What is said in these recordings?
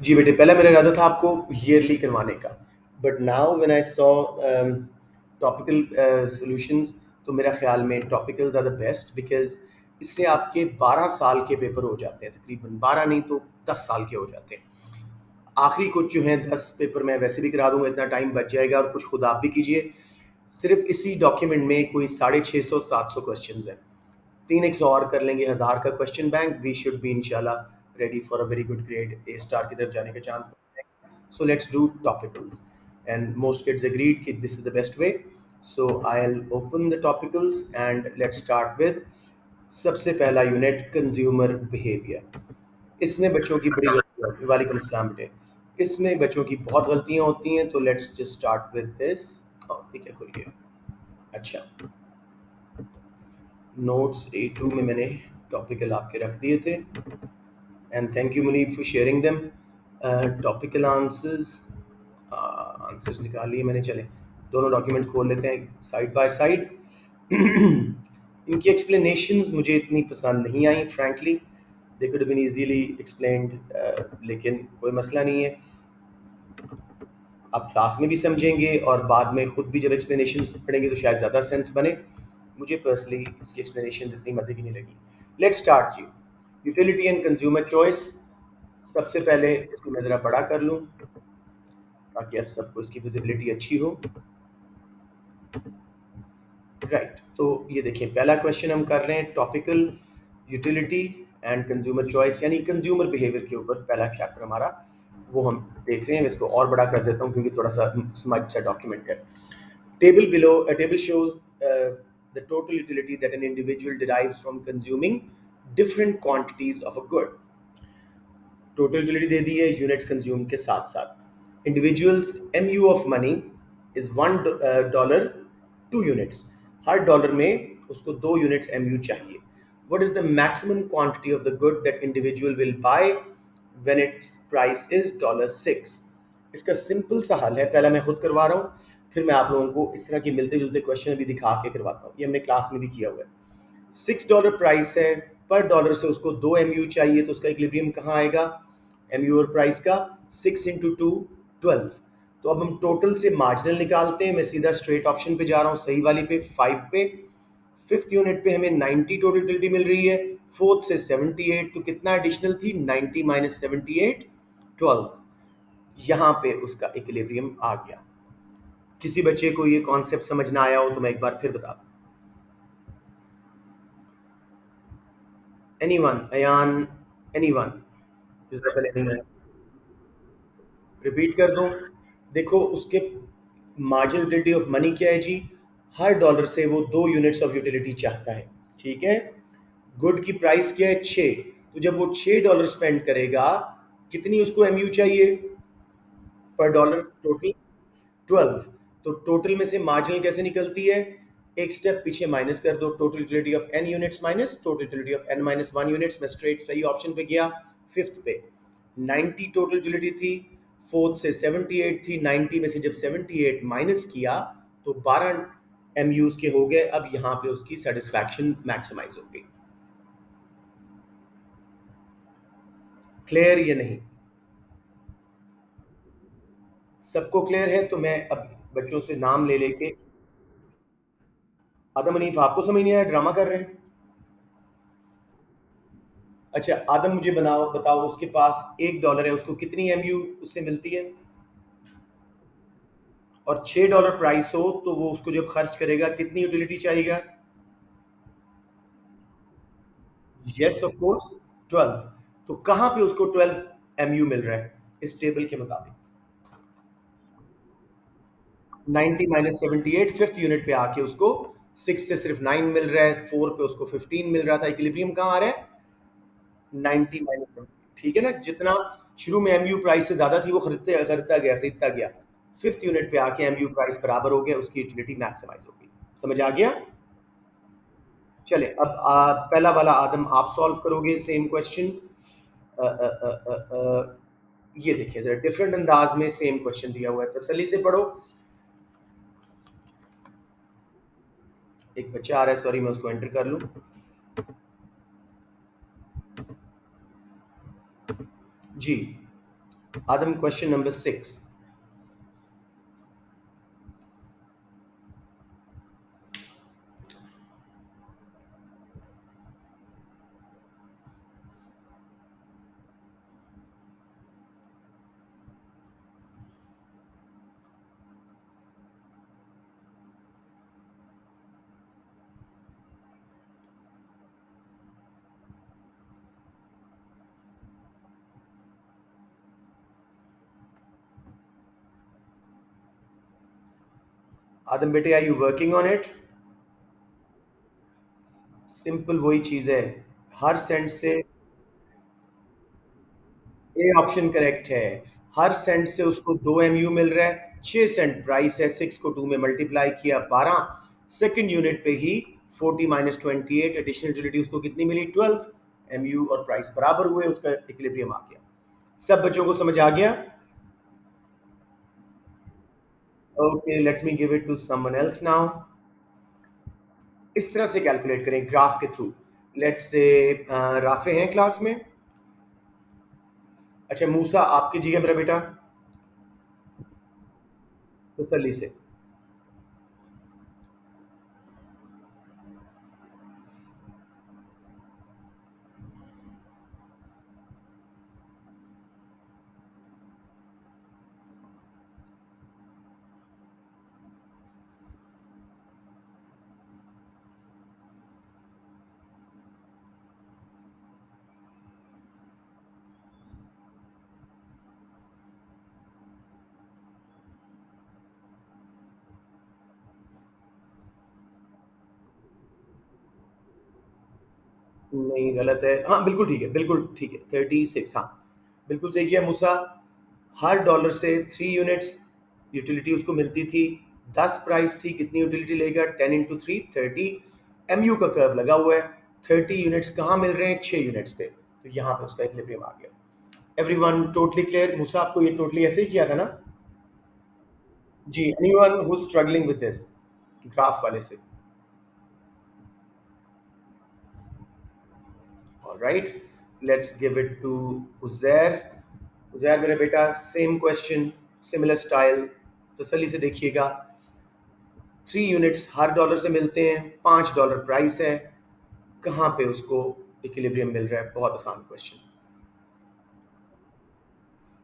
जी बेटे, पहले मेरा इरादा था आपको ईयरली करवाने का, but now when I saw topical solutions, तो मेरा ख्याल में topicals are the best, because इससे आपके 12 साल के पेपर हो जाते हैं, तकरीबन 12 नहीं तो 10 साल के हो जाते हैं। आखिरी कुछ जो हैं 10 पेपर मैं वैसे भी करा दूंगा, इतना टाइम बच जाएगा, और कुछ खुद आप भी कीजिए। सिर्फ इसी डॉक्यूमेंट में कोई 650-700 क्वेश्चन हैं। 3x और कर लेंगे 1000 का question bank, we should be इंशाल्लाह ready for a very good grade, A star की तरफ जाने का chance. So let's do topicals, and most kids agreed कि this is the best way. So I will open the topicals and let's start with सबसे पहला unit, consumer behaviour. इसमें बच्चों की बड़ी गलतियां होती हैं। वालेकुम अस्सलाम बेटे। इसमें बच्चों की बहुत गलतियां होती हैं, तो let's just start with this. ठीक है, खुल गया। अच्छा, नोट्स A2 में मैंने टॉपिकल आपके रख दिए थे, and thank you Munib for sharing them. Topical answers, answers निकाल लिए मैंने। चले दोनों डॉक्यूमेंट खोल लेते हैं साइड बाय साइड। इनकी एक्सप्लेनेशंस मुझे इतनी पसंद नहीं आई frankly, they could been easily explained, लेकिन कोई मसला नहीं है, आप क्लास में भी समझेंगे और बाद में खुद भी जब एक्सप्लेनेशंस पढ़ेंगे तो शायद ज़्यादा सेंस बने। मुझे पर्सनली इसकी एक्सप्लेनेशंस इतनी मज़े की नहीं लगी। लेट्स स्टार्ट जी। Utility and consumer choice. सबसे पहले इसको मैं ज़रा बड़ा कर लूँ ताकि आप सबको इसकी विजिबिलिटी अच्छी हो। राइट, तो ये देखिए पहला क्वेश्चन हम कर रहे हैं, topical utility and consumer choice, यानी कंज्यूमर बिहेवियर के ऊपर पहला चैप्टर हमारा, वो हम देख रहे हैं। इसको और बड़ा कर देता हूँ क्योंकि थोड़ा सा स्मज सा डॉक्यूमेंट है। Table below, a table shows the total utility that an individual derives from consuming different quantities of a good. Total utility दे दी है यूनिट्स कंज्यूम के साथ साथ। Individuals MU of money is $1 2 units, हर dollar में उसको 2 यूनिट्स MU चाहिए। What is the maximum quantity of the good that individual will buy when its price is $6? इसका सिंपल सा हल है, पहला मैं खुद करवा रहा हूँ, फिर मैं आप लोगों को इस तरह के मिलते जुलते क्वेश्चन भी दिखा के करवाता हूँ। ये हमने क्लास में भी किया हुआ है। $6 प्राइस है, पर डॉलर से उसको 2 MU चाहिए, तो उसका इक्विलिब्रियम कहाँ आएगा? MU और प्राइस का 6 × 2 12। तो अब हम टोटल से मार्जिनल निकालते हैं। मैं सीधा स्ट्रेट ऑप्शन पे जा रहा हूँ, सही वाली पे 5 पे। फिफ्थ यूनिट पे हमें 90 टोटल यूटिलिटी मिल रही है, फोर्थ से 78, तो कितना एडिशनल थी? 90 - 78 12। यहाँ पे उसका इक्विलिब्रियम आ गया। किसी बच्चे को ये कॉन्सेप्ट समझ ना आया हो तो मैं एक बार फिर बता दूं। एनीवन? अयान? एनीवन? पहले नहीं है, रिपीट कर दूं। देखो उसके मार्जिनल यूटिलिटी ऑफ मनी क्या है जी? हर डॉलर से वो 2 यूनिट्स ऑफ यूटिलिटी चाहता है, ठीक है। गुड की प्राइस क्या है? 6। तो जब वो $6 स्पेंड करेगा, कितनी उसको MU चाहिए पर डॉलर? टोटल 12। तो टोटल में से मार्जिनल कैसे निकलती है? एक स्टेप पीछे माइनस कर दो, total utility of n units minus total utility of n - 1 units. मैं स्ट्रेट सही ऑप्शन पे गया, फिफ्थ पे 90 टोटल यूटिलिटी थी, फोर्थ से 78 थी। 90 में से जब 78 माइनस किया तो 12 MUs के हो गए। अब यहाँ पे उसकी सेटिस्फैक्शन मैक्सिमाइज हो गई। क्लियर या नहीं? सबको क्लियर है? तो मैं अब बच्चों से नाम ले लेके, आदम हनीफ आपको समझ नहीं आया, ड्रामा कर रहे हैं? अच्छा आदम, मुझे बताओ उसके पास $1 है, उसको कितनी MU उससे मिलती है? और $6 प्राइस हो तो वो उसको जब खर्च करेगा कितनी यूटिलिटी चाहिएगा? Yes of course, 12। तो कहां पे उसको 12 MU मिल रहा है इस टेबल के मुताबिक? 90 - 78, फिफ्थ यूनिट पे आके उसको 6 से सिर्फ 9 मिल रहा है, 4 पे उसको 15 मिल रहा था। इक्विलिब्रियम कहाँ आ रहा है? 90 - 70। ठीक है ना, जितना शुरू में MU प्राइस से ज्यादा थी वो खरीदता गया। फिफ्थ यूनिट पे आके MU प्राइस बराबर हो गया, उसकी यूटिलिटी मैक्सिमाइज हो गई। समझ आ गया? चले अब पहला वाला आदम आप सॉल्व करोगे सेम क्वेश्चन। ये देखिए जरा डिफरेंट अंदाज में सेम क्वेश्चन दिया हुआ है, तसल्ली से पढ़ो। एक बच्चा आ रहा है, सॉरी मैं उसको एंटर कर लूं। जी। आदम, क्वेश्चन नंबर 6। आदम बेटे, are you working on it? Simple वही चीज है। हर सेंट से ए ऑप्शन करेक्ट है। हर सेंट से उसको 2 MU मिल रहा है, 6 सेंट प्राइस है, 6 को 2 में मल्टीप्लाई किया 12, सेकंड यूनिट पे ही 40 माइनस 28 एडिशनल यूटिलिटी उसको कितनी मिली? 12 MU, और प्राइस बराबर हुए, उसका इक्विलिब्रियम आ गया। सब बच्चों को समझ आ गया? Okay, let me give it to someone else now. इस तरह से कैलकुलेट करें ग्राफ के थ्रू। लेट्स से राफे हैं क्लास में। अच्छा मूसा, आप कीजिएगा मेरा बेटा, तसल्ली से। नहीं, गलत है। हाँ बिल्कुल ठीक है, बिल्कुल ठीक है, 36। हाँ बिल्कुल सही किया मूसा। हर डॉलर से 3 यूनिट्स यूटिलिटी उसको मिलती थी। 10 प्राइस थी, कितनी यूटिलिटी लेगा? 10 × 3 30 MU का कर्व लगा हुआ है। 30 यूनिट्स कहाँ मिल रहे हैं? 6 यूनिट्स पे, तो यहाँ पे उसका इक्विलिब्रियम आ गया। Everyone totally clear? मूसा, आपको ये टोटली ऐसे ही किया था ना? जी, anyone who struggling with this graph वाले से? Alright, let's give it to Uzair. Uzair मेरा बेटा, सेम क्वेश्चन, सिमिलर स्टाइल, तसल्ली से देखिएगा। 3 यूनिट्स हर डॉलर से मिलते हैं, $5 प्राइस है, कहाँ पे उसको इक्विलिब्रियम मिल रहा है? बहुत आसान question.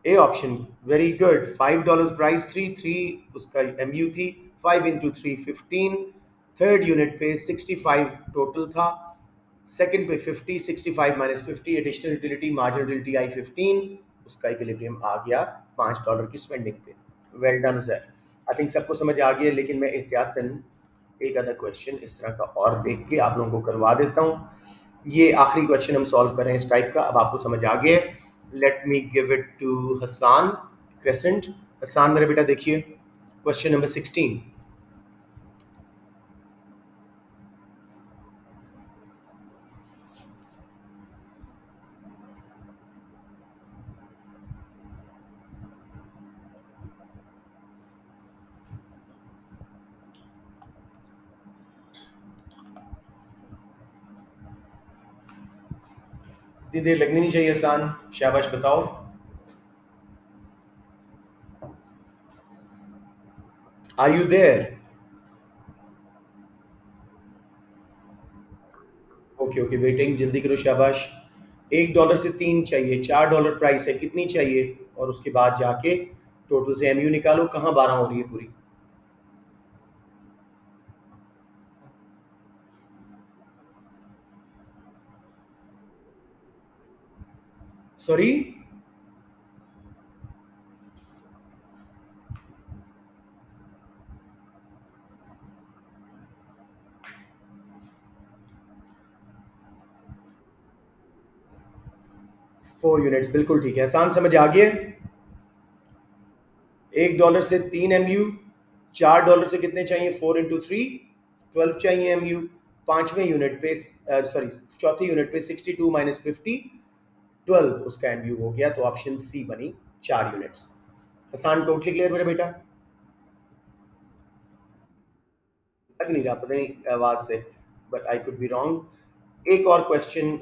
A option, very good. $5 price थी, 3 उसका MU थी, 5 × 3 15। थर्ड यूनिट पे 65 टोटल था, सेकंड पे 50, 65 minus 50 additional utility, marginal utility I 15, उसका इक्विलिब्रियम आ गया $5 की स्पेंडिंग पे। Well done sir. I think सबको समझ आ गया, लेकिन मैं एहतियातन एक आधा क्वेश्चन इस तरह का और देख के आप लोगों को करवा देता हूँ। ये आखिरी क्वेश्चन हम सॉल्व कर रहे हैं इस टाइप का, अब आपको समझ आ गया। Let me give it to Hasan Crescent. Hasan मेरे बेटा देखिए, क्वेश्चन नंबर 16। इतनी देर लगनी नहीं चाहिए हसान, शाबाश बताओ। Are you there? Okay okay, waiting, जल्दी करो, शाबाश। $1 से 3 चाहिए, $4 प्राइस है, कितनी चाहिए? और उसके बाद जाके टोटल से MU निकालो, कहाँ 12 हो रही है पूरी? सॉरी, 4 यूनिट्स, बिल्कुल ठीक है, आसान, समझ आ गया। $1 से 3 MU, $4 से कितने चाहिए? 4 × 3 12 चाहिए MU। पांचवें यूनिट पे, सॉरी चौथी यूनिट पे 62 माइनस 50, 12 उसका MU हो गया, तो ऑप्शन सी बनी 4 यूनिट्स। आसान, टोटली क्लियर मेरा बेटा? लग नहीं रहा, पता नहीं आवाज से, but I could be wrong. एक और question.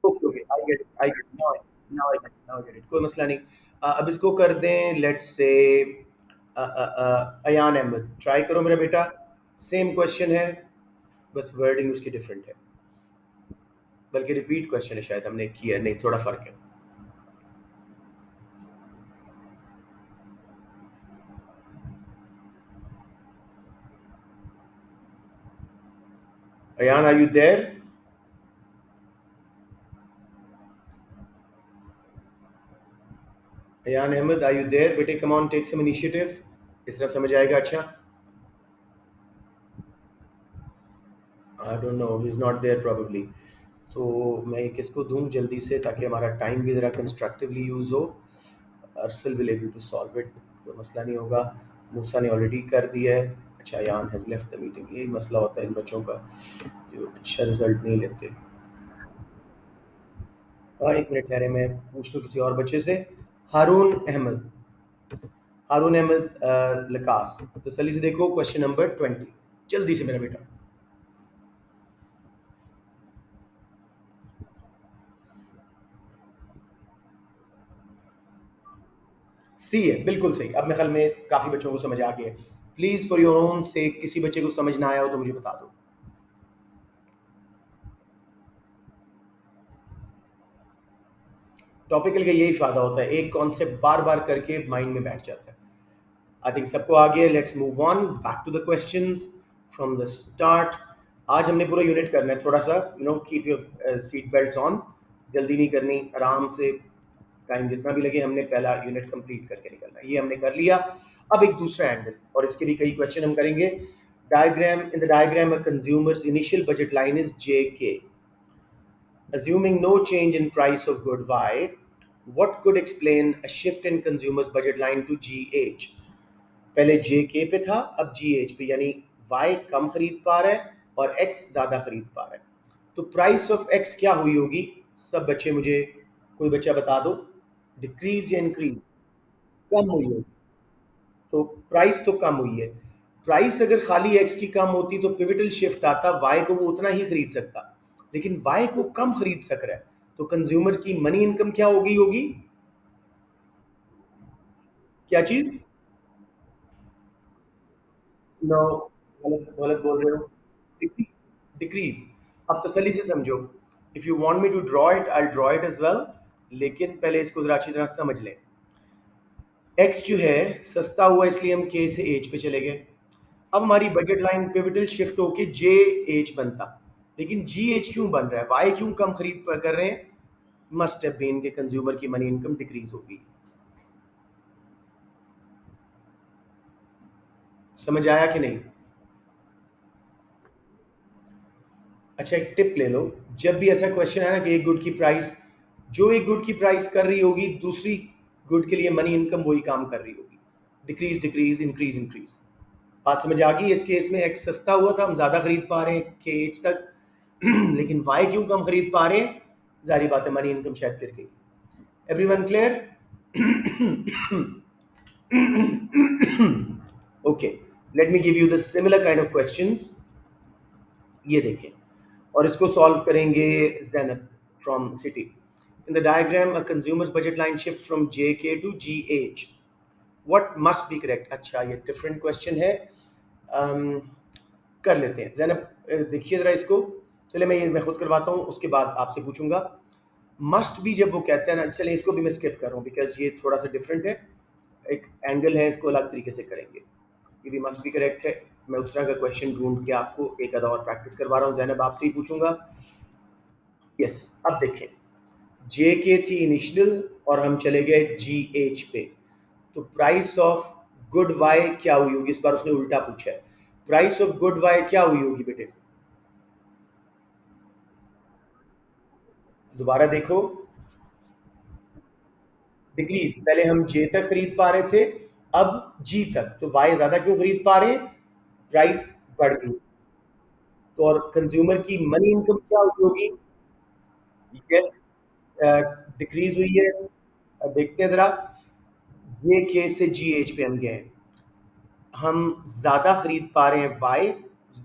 Okay okay, get it, I get now, now I get, now I get it, कोई मसला नहीं। अब इसको कर दें let's say Ayan Ahmad, try करो मेरा बेटा, सेम क्वेश्चन है, बस वर्डिंग उसकी डिफरेंट है, बल्कि रिपीट क्वेश्चन है शायद हमने किया नहीं, थोड़ा फर्क है। Ayan, are you there? Ayan Ahmad, are you there बेटे? Come on, take some initiative, इस तरह समझ आएगा। अच्छा, I don't know, he is not there probably. तो मैं ये किसको दूं जल्दी से, ताकि हमारा टाइम भी ज़रा कंस्ट्रक्टिवली यूज़ हो। Arsal will able to solve it, कोई मसला नहीं होगा। मूसा ने ऑलरेडी कर दिया है। अच्छा, यान हैज़ लेफ्ट द मीटिंग, यही मसला होता है इन बच्चों का, जो अच्छा रिजल्ट नहीं लेते। हाँ, एक मिनट ठहरे, मैं पूछ लूँ किसी और बच्चे से। हारून अहमद, हारून अहमद लकास, तसल्ली से देखो क्वेश्चन नंबर 20, जल्दी से मेरा बेटा। सी है, बिल्कुल सही। अब मेरे ख्याल में काफ़ी बच्चों को समझ आ गया है। प्लीज़ फॉर योर ओन से, किसी बच्चे को समझ ना आया हो तो मुझे बता दो। टॉपिकल का यही फ़ायदा होता है, एक कॉन्सेप्ट बार बार करके माइंड में बैठ जाता है। आई थिंक सबको आ गया। Let's move on back to the questions from the start. आज हमने पूरा यूनिट करना है, थोड़ा सा keep your seat belts on, जल्दी नहीं करनी, आराम से, टाइम जितना भी लगे, हमने पहला यूनिट कंप्लीट करके निकलना है। ये हमने कर लिया। अब एक दूसरा एंगल, और इसके भी कई क्वेश्चन हम करेंगे। Diagram, in the diagram a consumer's initial budget line is J K, assuming no change in price of good Y, what could explain a shift in consumers budget line to GH? पहले JK पे था, अब GH पे, यानी Y कम खरीद पा रहा है और X ज्यादा खरीद पा रहा है। तो प्राइस ऑफ X क्या हुई होगी? सब बच्चे मुझे, कोई बच्चा बता दो, डिक्रीज या इंक्रीज? कम हुई होगी। तो प्राइस तो कम हुई है। प्राइस अगर खाली एक्स की कम होती तो पिवटल शिफ्ट आता, वाई को वो उतना ही खरीद सकता, लेकिन वाई को कम खरीद सक रहा है, तो कंज्यूमर की मनी इनकम क्या होगी? होगी क्या चीज? नो, गलत गलत बोल रहे हो। डिक्रीज। अब तसल्ली से समझो, if you want me to draw it, I draw it as well, लेकिन पहले इसको जरा अच्छी तरह समझ लें। एक्स जो है सस्ता हुआ, इसलिए हम के से एच पे चले गए। अब हमारी बजट लाइन पिवटल शिफ्ट होके जे एच बनता, लेकिन जी एच क्यों बन रहा है? वाई क्यों कम खरीद कर रहे हैं? मस्ट हैव बीन के कंज्यूमर की मनी इनकम डिक्रीज होगी। समझ आया कि नहीं? अच्छा, एक टिप ले लो, जब भी ऐसा क्वेश्चन है ना कि एक गुड की प्राइस, जो एक गुड की प्राइस कर रही होगी, दूसरी गुड के लिए मनी इनकम वही काम कर रही होगी। Decrease decrease, increase increase. बात समझ आ गई? इस केस में एक्स सस्ता हुआ था, हम ज्यादा खरीद पा रहे हैं के एच तक, लेकिन वाई क्यों कम खरीद पा रहे हैं? जारी बात है, मनी इनकम शायद गिर गई। Everyone clear? Okay, let me give you the similar kind of questions. ये देखें, और इसको सॉल्व करेंगे Zainab from city. In the diagram a consumer's budget line shift from J K to G H, what must be correct? अच्छा, ये different question है। कर लेते हैं जैनब, देखिए जरा इसको। चले, मैं खुद करवाता हूँ, उसके बाद आपसे पूछूंगा। मस्ट भी जब वो कहते हैं ना, चले इसको भी मैं स्किप कर रहा हूँ, बिकॉज ये थोड़ा सा डिफरेंट है, एक एंगल है, इसको अलग तरीके से करेंगे। ये भी मस्ट भी करेक्ट है। मैं उस तरह का क्वेश्चन ढूंढ के आपको एक आधा और प्रैक्टिस करवा रहा हूँ। जैनब, आपसे ही पूछूंगा। यस, अब देखें, जे के थी इनिशियल और हम चले गए जी एच पे, तो प्राइस ऑफ गुड वाई क्या हुई होगी? इस बार उसने उल्टा पूछा है। प्राइस ऑफ गुड वाई क्या हुई होगी बेटे? दोबारा देखो, डिक्रीज। पहले हम जे तक खरीद पा रहे थे, अब जी तक, तो वाई ज्यादा क्यों खरीद पा रहे हैं? प्राइस बढ़ गई। तो और कंज्यूमर की मनी इनकम क्या हुई होगी? यस, डिक्रीज हुई है। अब देखते हैं जरा, ये के से जी एच पे हम गए, हम ज्यादा खरीद पा रहे हैं वाई,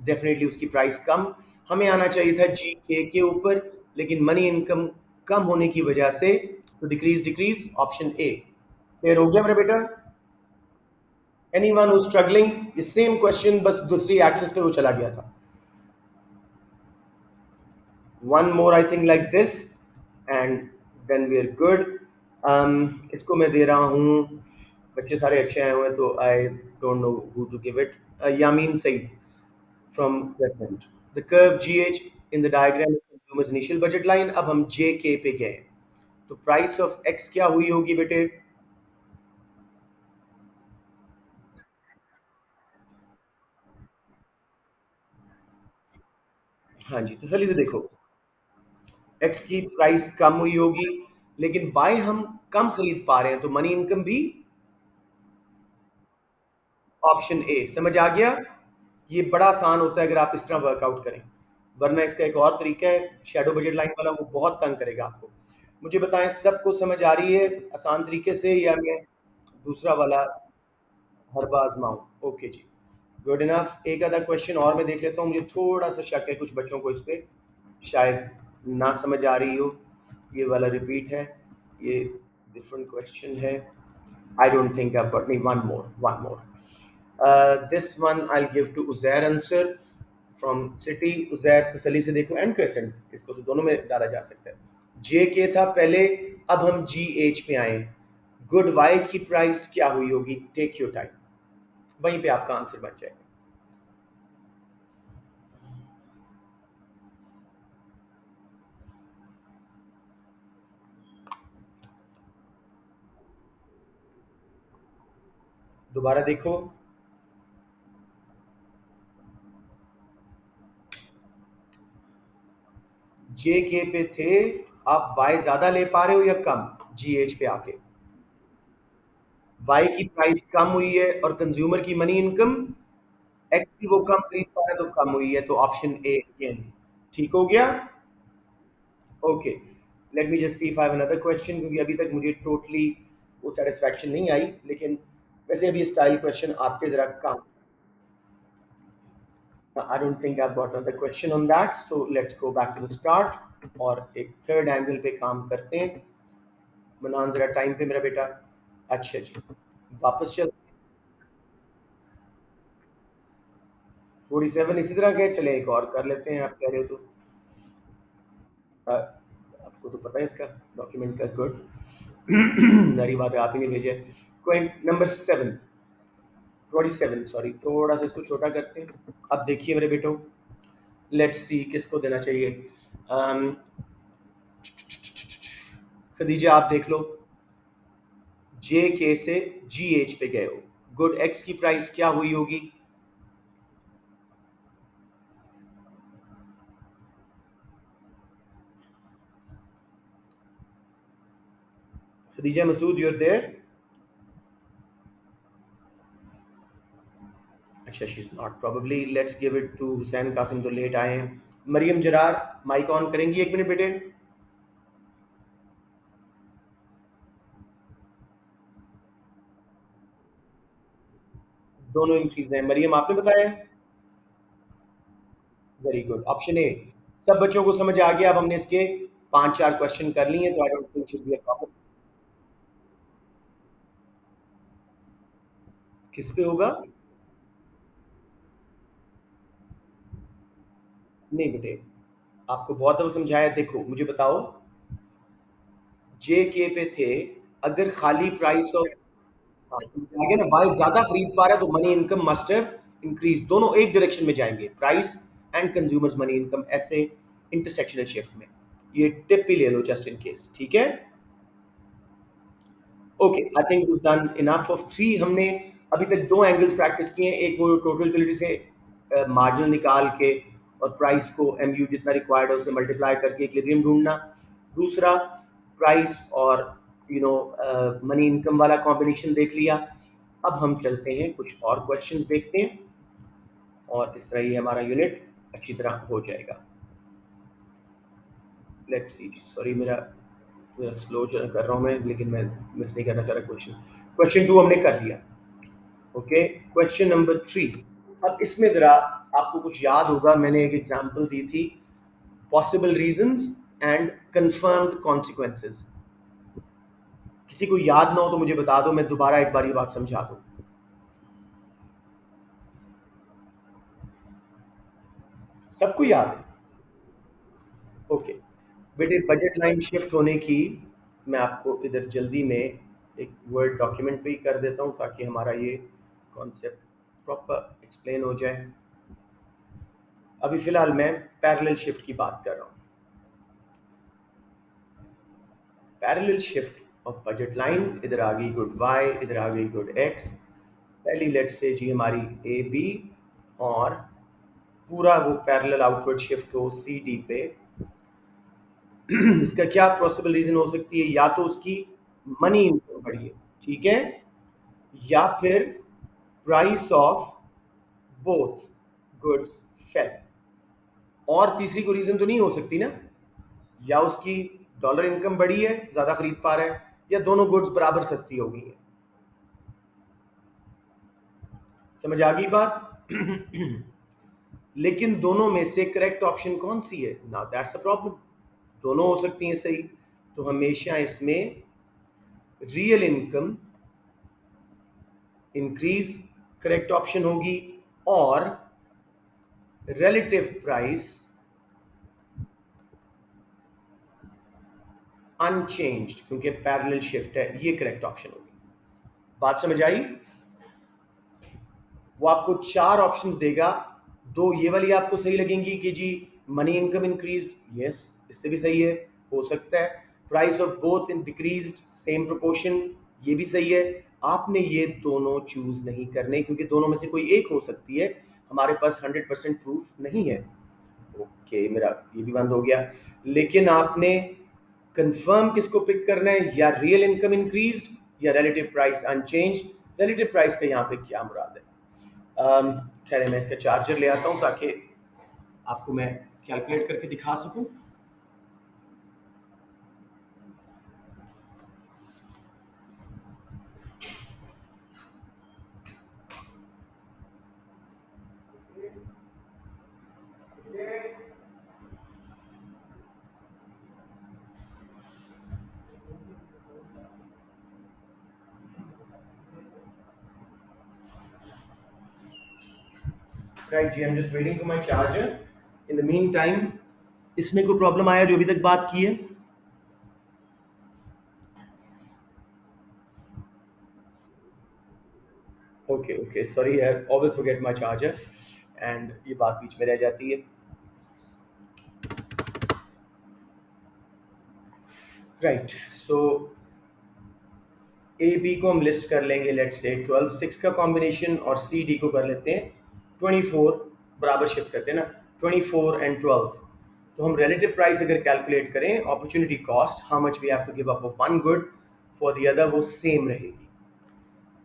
डेफिनेटली उसकी प्राइस कम। हमें आना चाहिए था जी के ऊपर, लेकिन मनी इनकम कम होने की वजह से तो डिक्रीज ऑप्शन ए। क्लियर हो गया मेरा बेटा? Anyone who struggling? ये सेम क्वेश्चन बस दूसरी एक्सिस पे वो चला गया था। One more I think like this and then we are good. इसको मैं दे रहा हूँ, बच्चे सारे अच्छे आए हुए हैं तो I don't know who to give it. Yameen Saeed from Crescent. The curve GH in the diagram is consumer's initial budget line. अब हम JK पे गए, तो प्राइस ऑफ X क्या हुई होगी बेटे? हाँ जी, तसल्ली से देखो, X की प्राइस कम हुई होगी, लेकिन Y हम कम खरीद पा रहे हैं, तो मनी इनकम भी ऑप्शन ए। समझ आ गया? ये बड़ा आसान होता है अगर आप इस तरह वर्कआउट करें, वरना इसका एक और तरीका है शेडो बजट लाइन वाला, वो बहुत तंग करेगा आपको। मुझे बताएं, सबको समझ आ रही है आसान तरीके से, या मैं दूसरा वाला हर बार आजमाऊं? ओके जी, गुड इनफ। एक आधा क्वेश्चन और मैं देख लेता हूँ, मुझे थोड़ा सा शक है कुछ बच्चों को इस पे शायद ना समझ आ रही हो। ये वाला रिपीट है, ये डिफरेंट क्वेश्चन है। I don't think I got, नहीं, one more. This one I give to Uzair answer from city. Uzair तसल्ली से देखो, एंड क्रेसेंट, इसको तो दोनों में डाला जा सकता है। जे के था पहले, अब हम जी एच पे आए। गुड वाई की प्राइस क्या हुई होगी? टेक योर टाइम, वहीं पे आपका आंसर बन जाएगा। दोबारा देखो, जे के पे थे, आप वाई ज्यादा ले पा रहे हो या कम? जी एच पे आके वाई की प्राइस कम हुई है और कंज्यूमर की मनी इनकम, एक्स की वो कम खरीद पा रहा है तो कम हुई है, तो ऑप्शन ए अगेन ठीक हो गया। Okay, let me just see if I have another question, क्योंकि अभी तक मुझे टोटली वो सेटिस्फैक्शन नहीं आई, लेकिन वैसे अभी स्टाइल क्वेश्चन आपके जरा कम। I don't think I've got another question on that, so let's go back to the start और एक थर्ड एंगल पे काम करते हैं। मनान जरा टाइम पे मेरा बेटा। अच्छा जी, वापस चल। 47 इसी तरह के चले, एक और कर लेते हैं, आप कह रहे हो तो। आपको तो पता है इसका डॉक्यूमेंट का, गुड। सारी बात है, आप ही ने भेजे। पॉइंट नंबर 7, 47, सॉरी, थोड़ा सा इसको छोटा करते हैं। अब देखिए मेरे बेटो, लेट्स सी किसको देना चाहिए। um, खदीजा आप देख लो, जे के से जी एच पे गए हो, गुड एक्स की प्राइस क्या हुई होगी? Khadija Masood, you're there? अच्छा, she is not, probably let's give it to Hussain Qasim, तो लेट आए हैं। मरियम जरार, माइक ऑन करेंगी? एक मिनट बेटे। दोनों इंक्रीज हैं, मरियम आपने बताया। Very good, option A. सब बच्चों को समझ आ गया? अब हमने इसके 5-4 क्वेश्चन कर लिए, तो I don't think should be a problem. किस पे होगा? नहीं बेटे, आपको बहुत दफा समझाया, देखो मुझे बताओ, जे के पे थे, अगर खाली प्राइस ऑफ, आगे ना वाई ज्यादा खरीद पा रहा है तो money income must have increase, दोनों एक डायरेक्शन में जाएंगे, price and consumers money income, ऐसे इंटरसेक्शनल शिफ्ट में। ये टिप भी ले लो जस्ट इन केस, ठीक है? Okay, I think we done enough of 3। हमने अभी तक दो एंगल्स प्रैक्टिस किए हैं, एक वो टोटल यूटिलिटी से मार्जिन निकाल के और प्राइस को एमयू जितना रिक्वायर्ड है उससे मल्टीप्लाई करके इक्विलिब्रियम ढूंढना, दूसरा प्राइस और मनी इनकम वाला कॉम्बिनेशन देख लिया। अब हम चलते हैं कुछ और क्वेश्चंस देखते हैं, और इस तरह ही हमारा यूनिट अच्छी तरह हो जाएगा। लेट्स सी, सॉरी मेरा स्लो कर रहा हूँ मैं, लेकिन मैं मिस नहीं करना चाह रहा क्वेश्चन। क्वेश्चन 2 हमने कर लिया। Okay, question number 3। अब इसमें जरा आपको कुछ याद होगा, मैंने एक एग्जांपल दी थी, possible reasons and confirmed consequences. किसी को याद ना हो तो मुझे बता दो, मैं दोबारा एक बार ये बात समझा दूं। सबको याद है? ओके बेटे, बजट लाइन शिफ्ट होने की मैं आपको इधर जल्दी में एक वर्ड डॉक्यूमेंट पे ही कर देता हूं ताकि हमारा ये कॉन्सेप्ट प्रॉपर एक्सप्लेन हो जाए। अभी फिलहाल मैं पैरेलल शिफ्ट की बात कर रहा हूं। Parallel shift of budget line, इधर आ गई गुड वाई, इधर आ गई गुड एक्स। पहली लेट्स से जी हमारी ए बी, और पूरा वो पैरेलल आउटवर्ड शिफ्ट हो सी डी पे। इसका क्या पॉसिबल रीजन हो सकती है? या तो उसकी मनी इनकम बढ़ी है, ठीक है, या फिर price of both goods fail. और तीसरी कोई रीजन तो नहीं हो सकती ना? या उसकी डॉलर इनकम बढ़ी है, ज्यादा खरीद पा रहा है, या दोनों गुड्स बराबर सस्ती हो गई है। समझ आ गई बात? लेकिन दोनों में से करेक्ट ऑप्शन कौन सी है? Now that's a problem. दोनों हो सकती हैं सही, तो हमेशा इसमें real income increase correct option होगी, और रिलेटिव प्राइस अनचेंज्ड, क्योंकि पैरेलल शिफ्ट है, ये करेक्ट ऑप्शन होगी। बात समझ आई? वो आपको चार ऑप्शंस देगा, दो ये वाली आपको सही लगेंगी कि जी मनी इनकम इंक्रीज्ड, यस इससे भी सही है, हो सकता है। Price of both in decreased same proportion, ये भी सही है। आपने ये दोनों चूज नहीं करने, क्योंकि दोनों में से कोई एक हो सकती है, हमारे पास 100% प्रूफ नहीं है। ओके, मेरा ये भी बंद हो गया। लेकिन आपने कंफर्म किसको पिक करना है? या रियल इनकम इंक्रीज्ड या relative price unchanged. Relative price का यहाँ पे क्या मुराद है? ठहरे मैं इसका चार्जर ले आता हूँ ताकि आपको मैं कैलकुलेट करके दिखा सकूं। राइट जी, I am just waiting for my charger. In the mean time इसमें कोई प्रॉब्लम आया जो अभी तक बात की है? Okay okay, sorry, I always forget my charger and ये बात बीच में रह जाती है। राइट, सो ए बी को हम लिस्ट कर लेंगे, लेट्स से 12 6 का कॉम्बिनेशन, और सी डी को कर लेते हैं 24, बराबर शिफ्ट करते हैं ना, 24 एंड 12। तो हम रिलेटिव प्राइस अगर कैलकुलेट करें, opportunity cost, how much we have to give up of one good for the other, वो सेम रहेगी।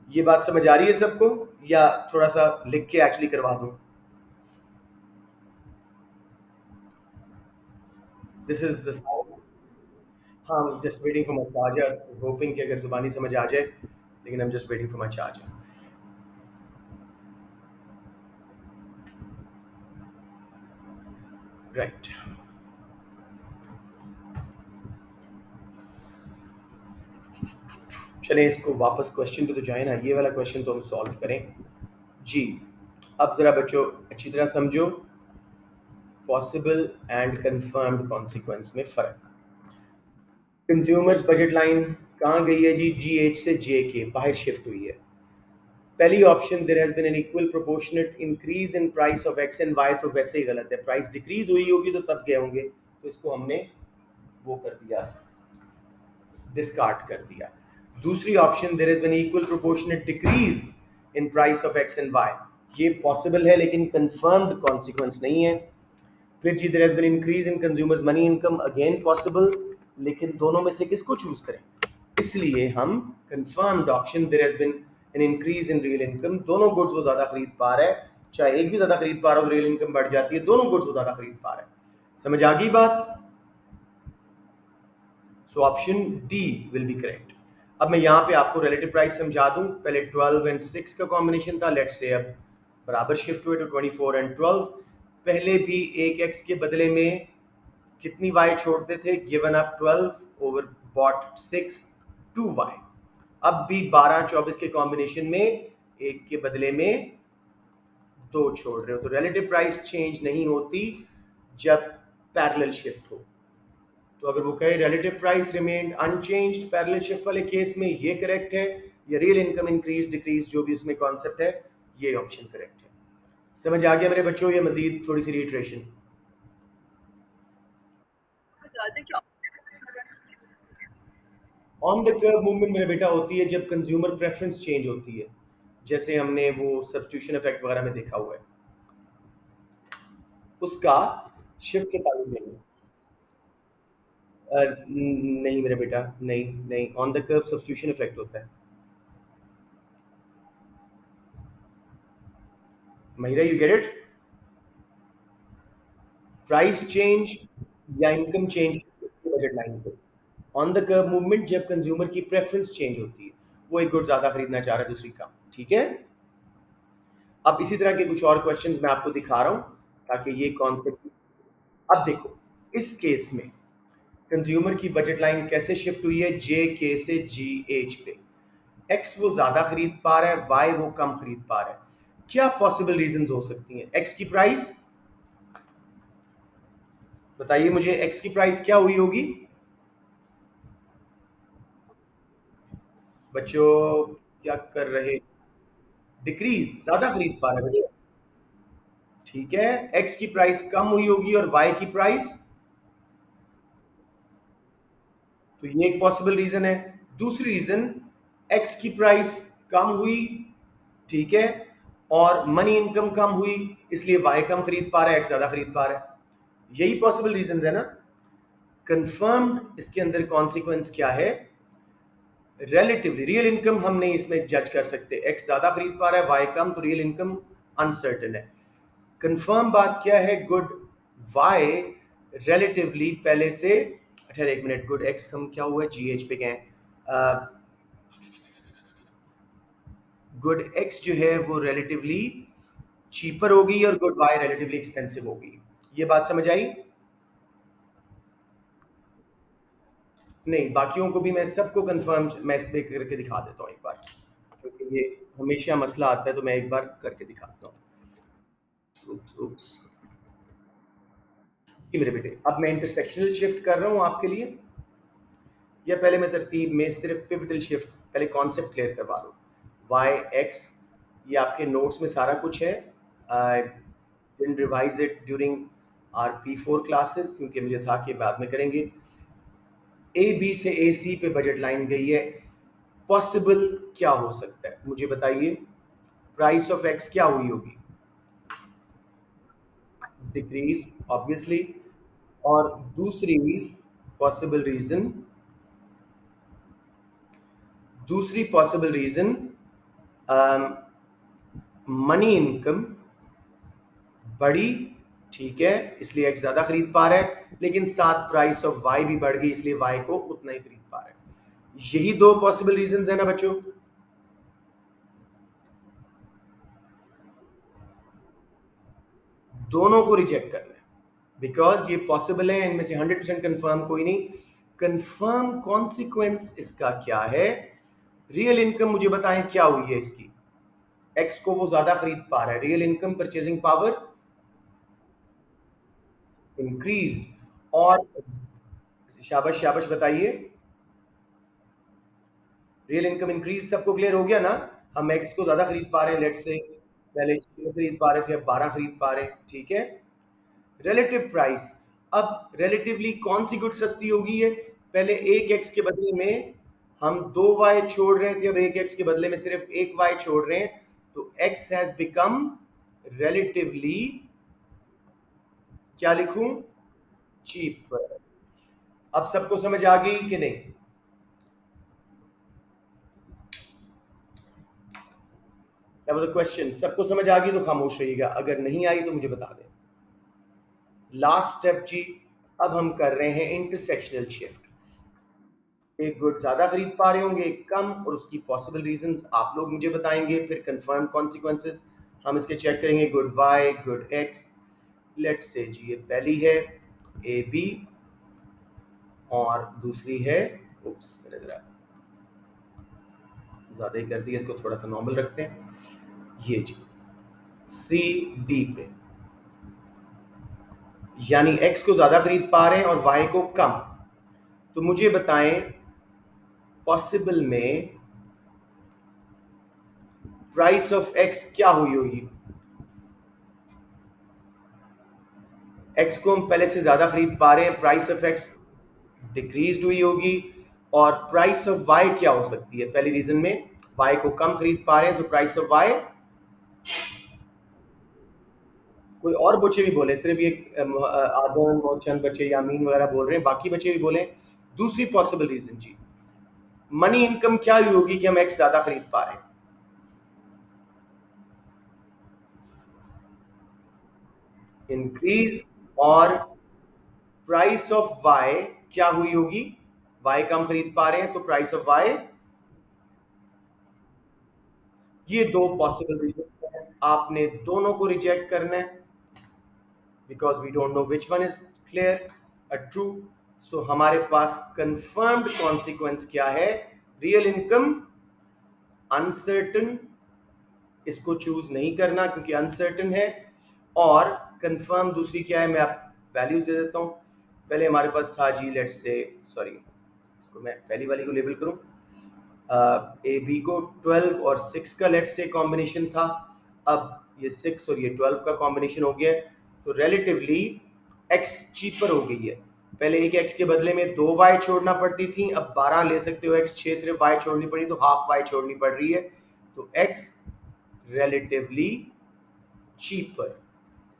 ये बात समझ आ रही है सबको, या थोड़ा सा लिख के एक्चुअली करवा दूं? दिस इज द, हाँ, just waiting for my charger, hopping कि अगर जुबानी समझ आ जाए, लेकिन आई am just waiting for my charger. Right, चलें इसको वापस क्वेश्चन पे तो जाए ना, ये वाला क्वेश्चन तो हम सॉल्व करें जी। अब जरा बच्चों अच्छी तरह समझो पॉसिबल एंड कंफर्म्ड कॉन्सिक्वेंस में फर्क। कंज्यूमर्स बजट लाइन कहाँ गई है जी? जी एच से जे के बाहर शिफ्ट हुई है। पहली option, there has been an equal proportionate increase in price of X and Y, तो वैसे ही गलत है, प्राइस डिक्रीज हुई होगी तो तब गए होंगे, तो इसको हमने वो कर दिया, डिस्कार्ड कर दिया। दूसरी option, there has been equal proportionate decrease in price of X and Y, ये पॉसिबल है लेकिन कंफर्म्ड कॉन्सिक्वेंस नहीं है। फिर जी, there has been increase in consumer's money income, again possible, लेकिन दोनों में से किसको चूज करें? इसलिए हम confirmed option, there has been an increase in real income, दोनों गुड्स वो ज्यादा खरीद पा रहा है, चाहे एक भी ज्यादा खरीद पा रहा हो तो रियल इनकम बढ़ जाती है, दोनों गुड्स वो ज्यादा खरीद पा रहा है। समझ आ गई बात? So option D will be correct. अब मैं यहाँ पे आपको रिलेटिव प्राइस समझा दूं। पहले 12 एंड 6 का कॉम्बिनेशन था, लेट्स से अब बराबर शिफ्ट हुए तो 24 एंड 12। पहले भी एक एक्स के बदले में कितनी y छोड़ते थे? गिवन अप 12 ओवर बॉट 6 2y। अब भी 12 24 के कॉम्बिनेशन में एक के बदले में 2 छोड़ रहे हो, तो रिलेटिव प्राइस चेंज नहीं होती जब पैरेलल शिफ्ट हो। तो अगर वो कहे relative price remained unchanged parallel shift वाले केस में ये करेक्ट है, या रियल इनकम इंक्रीज डिक्रीज जो भी उसमें कॉन्सेप्ट है, ये ऑप्शन करेक्ट है। समझ आ गया मेरे बच्चों? ये मजीद थोड़ी सी रिट्रेशन। ऑन द कर्व मूवमेंट मेरा बेटा होती है जब कंज्यूमर प्रेफरेंस चेंज होती है, जैसे हमने वो सब्स्टिट्यूशन इफेक्ट वगैरह में देखा हुआ है, उसका शिफ्ट से ताल्लुक नहीं है। नहीं मेरे बेटा, नहीं नहीं, on the curve substitution effect होता है। Mahira, you get it? Price change या इनकम चेंज बजट लाइन पे। ऑन द कर्व मूवमेंट जब कंज्यूमर की प्रेफरेंस चेंज होती है, वो एक गुड ज्यादा खरीदना चाह रहा है दूसरी कम, ठीक है। अब इसी तरह के कुछ और क्वेश्चंस मैं आपको दिखा रहा हूं ताकि ये कॉन्सेप्ट। अब देखो, इस केस में कंज्यूमर की बजट लाइन कैसे शिफ्ट हुई है? जे के से जी एच पे। एक्स वो ज्यादा खरीद पा रहा है, वाई वो कम खरीद पा रहा है। क्या पॉसिबल रीजंस हो सकती हैं? एक्स की प्राइस बताइए मुझे, एक्स की प्राइस क्या हुई होगी बच्चों? क्या कर रहे? डिक्रीज, ज्यादा खरीद पा रहे हैं, ठीक है। एक्स की प्राइस कम हुई होगी और वाई की प्राइस, तो ये एक पॉसिबल रीजन है। दूसरी रीजन, एक्स की प्राइस कम हुई, ठीक है, और मनी इनकम कम हुई, इसलिए वाई कम खरीद पा रहा है, एक्स ज्यादा खरीद पा रहा है। यही पॉसिबल रीजन है ना। कंफर्म्ड इसके अंदर कॉन्सिक्वेंस क्या है? रिलेटिवली रियल इनकम हम नहीं इसमें जज कर सकते, एक्स ज्यादा खरीद पा रहा है, वाई कम, तो रियल इनकम अनसर्टेन है। कंफर्म बात क्या है? गुड वाई रिलेटिवली पहले से, अच्छा एक मिनट, गुड एक्स हम क्या हुआ, जी एच पे गए, गुड एक्स जो है वो रिलेटिवली चीपर होगी और गुड वाई रिलेटिवली एक्सपेंसिव होगी। ये बात समझ आई? नहीं, बाकियों को भी मैं सबको कंफर्म मैं इस पे करके दिखा देता हूँ एक बार, क्योंकि ये हमेशा मसला आता है, तो मैं एक बार करके दिखाता हूँ। उप्स, उप्स। जी मेरे बेटे, अब मैं इंटरसेक्शनल शिफ्ट कर रहा हूँ आपके लिए, या पहले मैं तरतीब में सिर्फ पिवटल शिफ्ट, पहले कॉन्सेप्ट क्लियर करवा दूँ। वाई एक्स, ये आपके नोट्स में सारा कुछ है। I didn't revise it during our P4 classes, क्योंकि मुझे था कि बाद में करेंगे। ए बी से ए सी पे बजट लाइन गई है, पॉसिबल क्या हो सकता है मुझे बताइए? प्राइस ऑफ एक्स क्या हुई होगी? Decrease obviously. और दूसरी पॉसिबल रीजन, दूसरी पॉसिबल रीजन, मनी इनकम बढ़ी, ठीक है, इसलिए एक्स ज्यादा खरीद पा रहा है, लेकिन साथ प्राइस ऑफ वाई भी बढ़ गई, इसलिए वाई को उतना ही खरीद पा रहा है। यही दो पॉसिबल रीजंस है ना बच्चों? दोनों को रिजेक्ट करना है, बिकॉज ये पॉसिबल है, इनमें से 100% कंफर्म कोई नहीं। कंफर्म कॉन्सिक्वेंस इसका क्या है? रियल इनकम मुझे बताएं क्या हुई है इसकी? एक्स को वो ज्यादा खरीद पा रहा है, real income purchasing power increase. और शाबाश शाबाश बताइए, रियल इनकम इंक्रीज, सबको क्लियर हो गया ना? हम एक्स को ज्यादा खरीद पा रहे हैं, लेट्स से पहले 6 खरीद पा रहे थे, अब 12 खरीद पा रहे हैं, ठीक है। रिलेटिव प्राइस, अब रिलेटिवली कौन सी गुड सस्ती होगी? है पहले एक एक्स के बदले में हम 2 वाई छोड़ रहे थे, अब एक एक्स के बदले में सिर्फ 1 वाई छोड़ रहे हैं, तो एक्स हैज बिकम रिलेटिवली, क्या लिखूं, चीप। अब सबको समझ आ गई कि नहीं? क्वेश्चन सबको समझ आ गई तो खामोश रहिएगा, अगर नहीं आई तो मुझे बता दें। लास्ट स्टेप जी, अब हम कर रहे हैं इंटरसेक्शनल शिफ्ट। एक गुड ज्यादा खरीद पा रहे होंगे, एक कम, और उसकी पॉसिबल रीजंस आप लोग मुझे बताएंगे, फिर कंफर्म कॉन्सिक्वेंसेस हम इसके चेक करेंगे। Good Y, good X, let's say जी ये पहली है, ए बी, और दूसरी है, उप्स मैंने जरा ज्यादा ही कर दिया, इसको थोड़ा सा नॉर्मल रखते हैं, ये जी सी डी पे, यानी एक्स को ज्यादा खरीद पा रहे हैं और वाई को कम। तो मुझे बताएं पॉसिबल में प्राइस ऑफ एक्स क्या हुई होगी। एक्स को हम पहले से ज्यादा खरीद पा रहे हैं, प्राइस ऑफ एक्स डिक्रीज हुई होगी, और प्राइस ऑफ वाई क्या हो सकती है, पहली रीजन में वाई को कम खरीद पा रहे हैं तो प्राइस ऑफ वाई, कोई और बच्चे भी बोले, सिर्फ ये आदम और चंद बच्चे या अमीन वगैरह बोल रहे हैं, बाकी बच्चे भी बोले। दूसरी पॉसिबल रीजन जी, मनी इनकम क्या हुई होगी कि हम एक्स ज्यादा खरीद पा रहे हैं, इंक्रीज, और प्राइस ऑफ वाई क्या हुई होगी, वाई कम खरीद पा रहे हैं तो प्राइस ऑफ वाई। ये दो पॉसिबल रीजन है, आपने दोनों को रिजेक्ट करना है because we don't know which one is clear a true. So हमारे पास कंफर्म्ड कॉन्सिक्वेंस क्या है, रियल इनकम अनसर्टन, इसको चूज नहीं करना क्योंकि अनसर्टन है, और कंफर्म दूसरी क्या है, मैं आप वैल्यूज दे देता हूं। पहले हमारे पास था जी, लेट्स से, सॉरी इसको मैं पहली वाली को लेबल करूं, ए बी को 12 और 6 का लेट्स से कॉम्बिनेशन था, अब ये 6 और ये 12 का कॉम्बिनेशन हो गया है, तो रिलेटिवली एक्स चीपर हो गई है। पहले एक एक्स के बदले में 2 वाई छोड़ना पड़ती थी, अब 12 ले सकते हो एक्स, 6 सिर्फ वाई छोड़नी पड़ी तो हाफ वाई छोड़नी पड़ रही है, तो एक्स रिलेटिवली चीपर।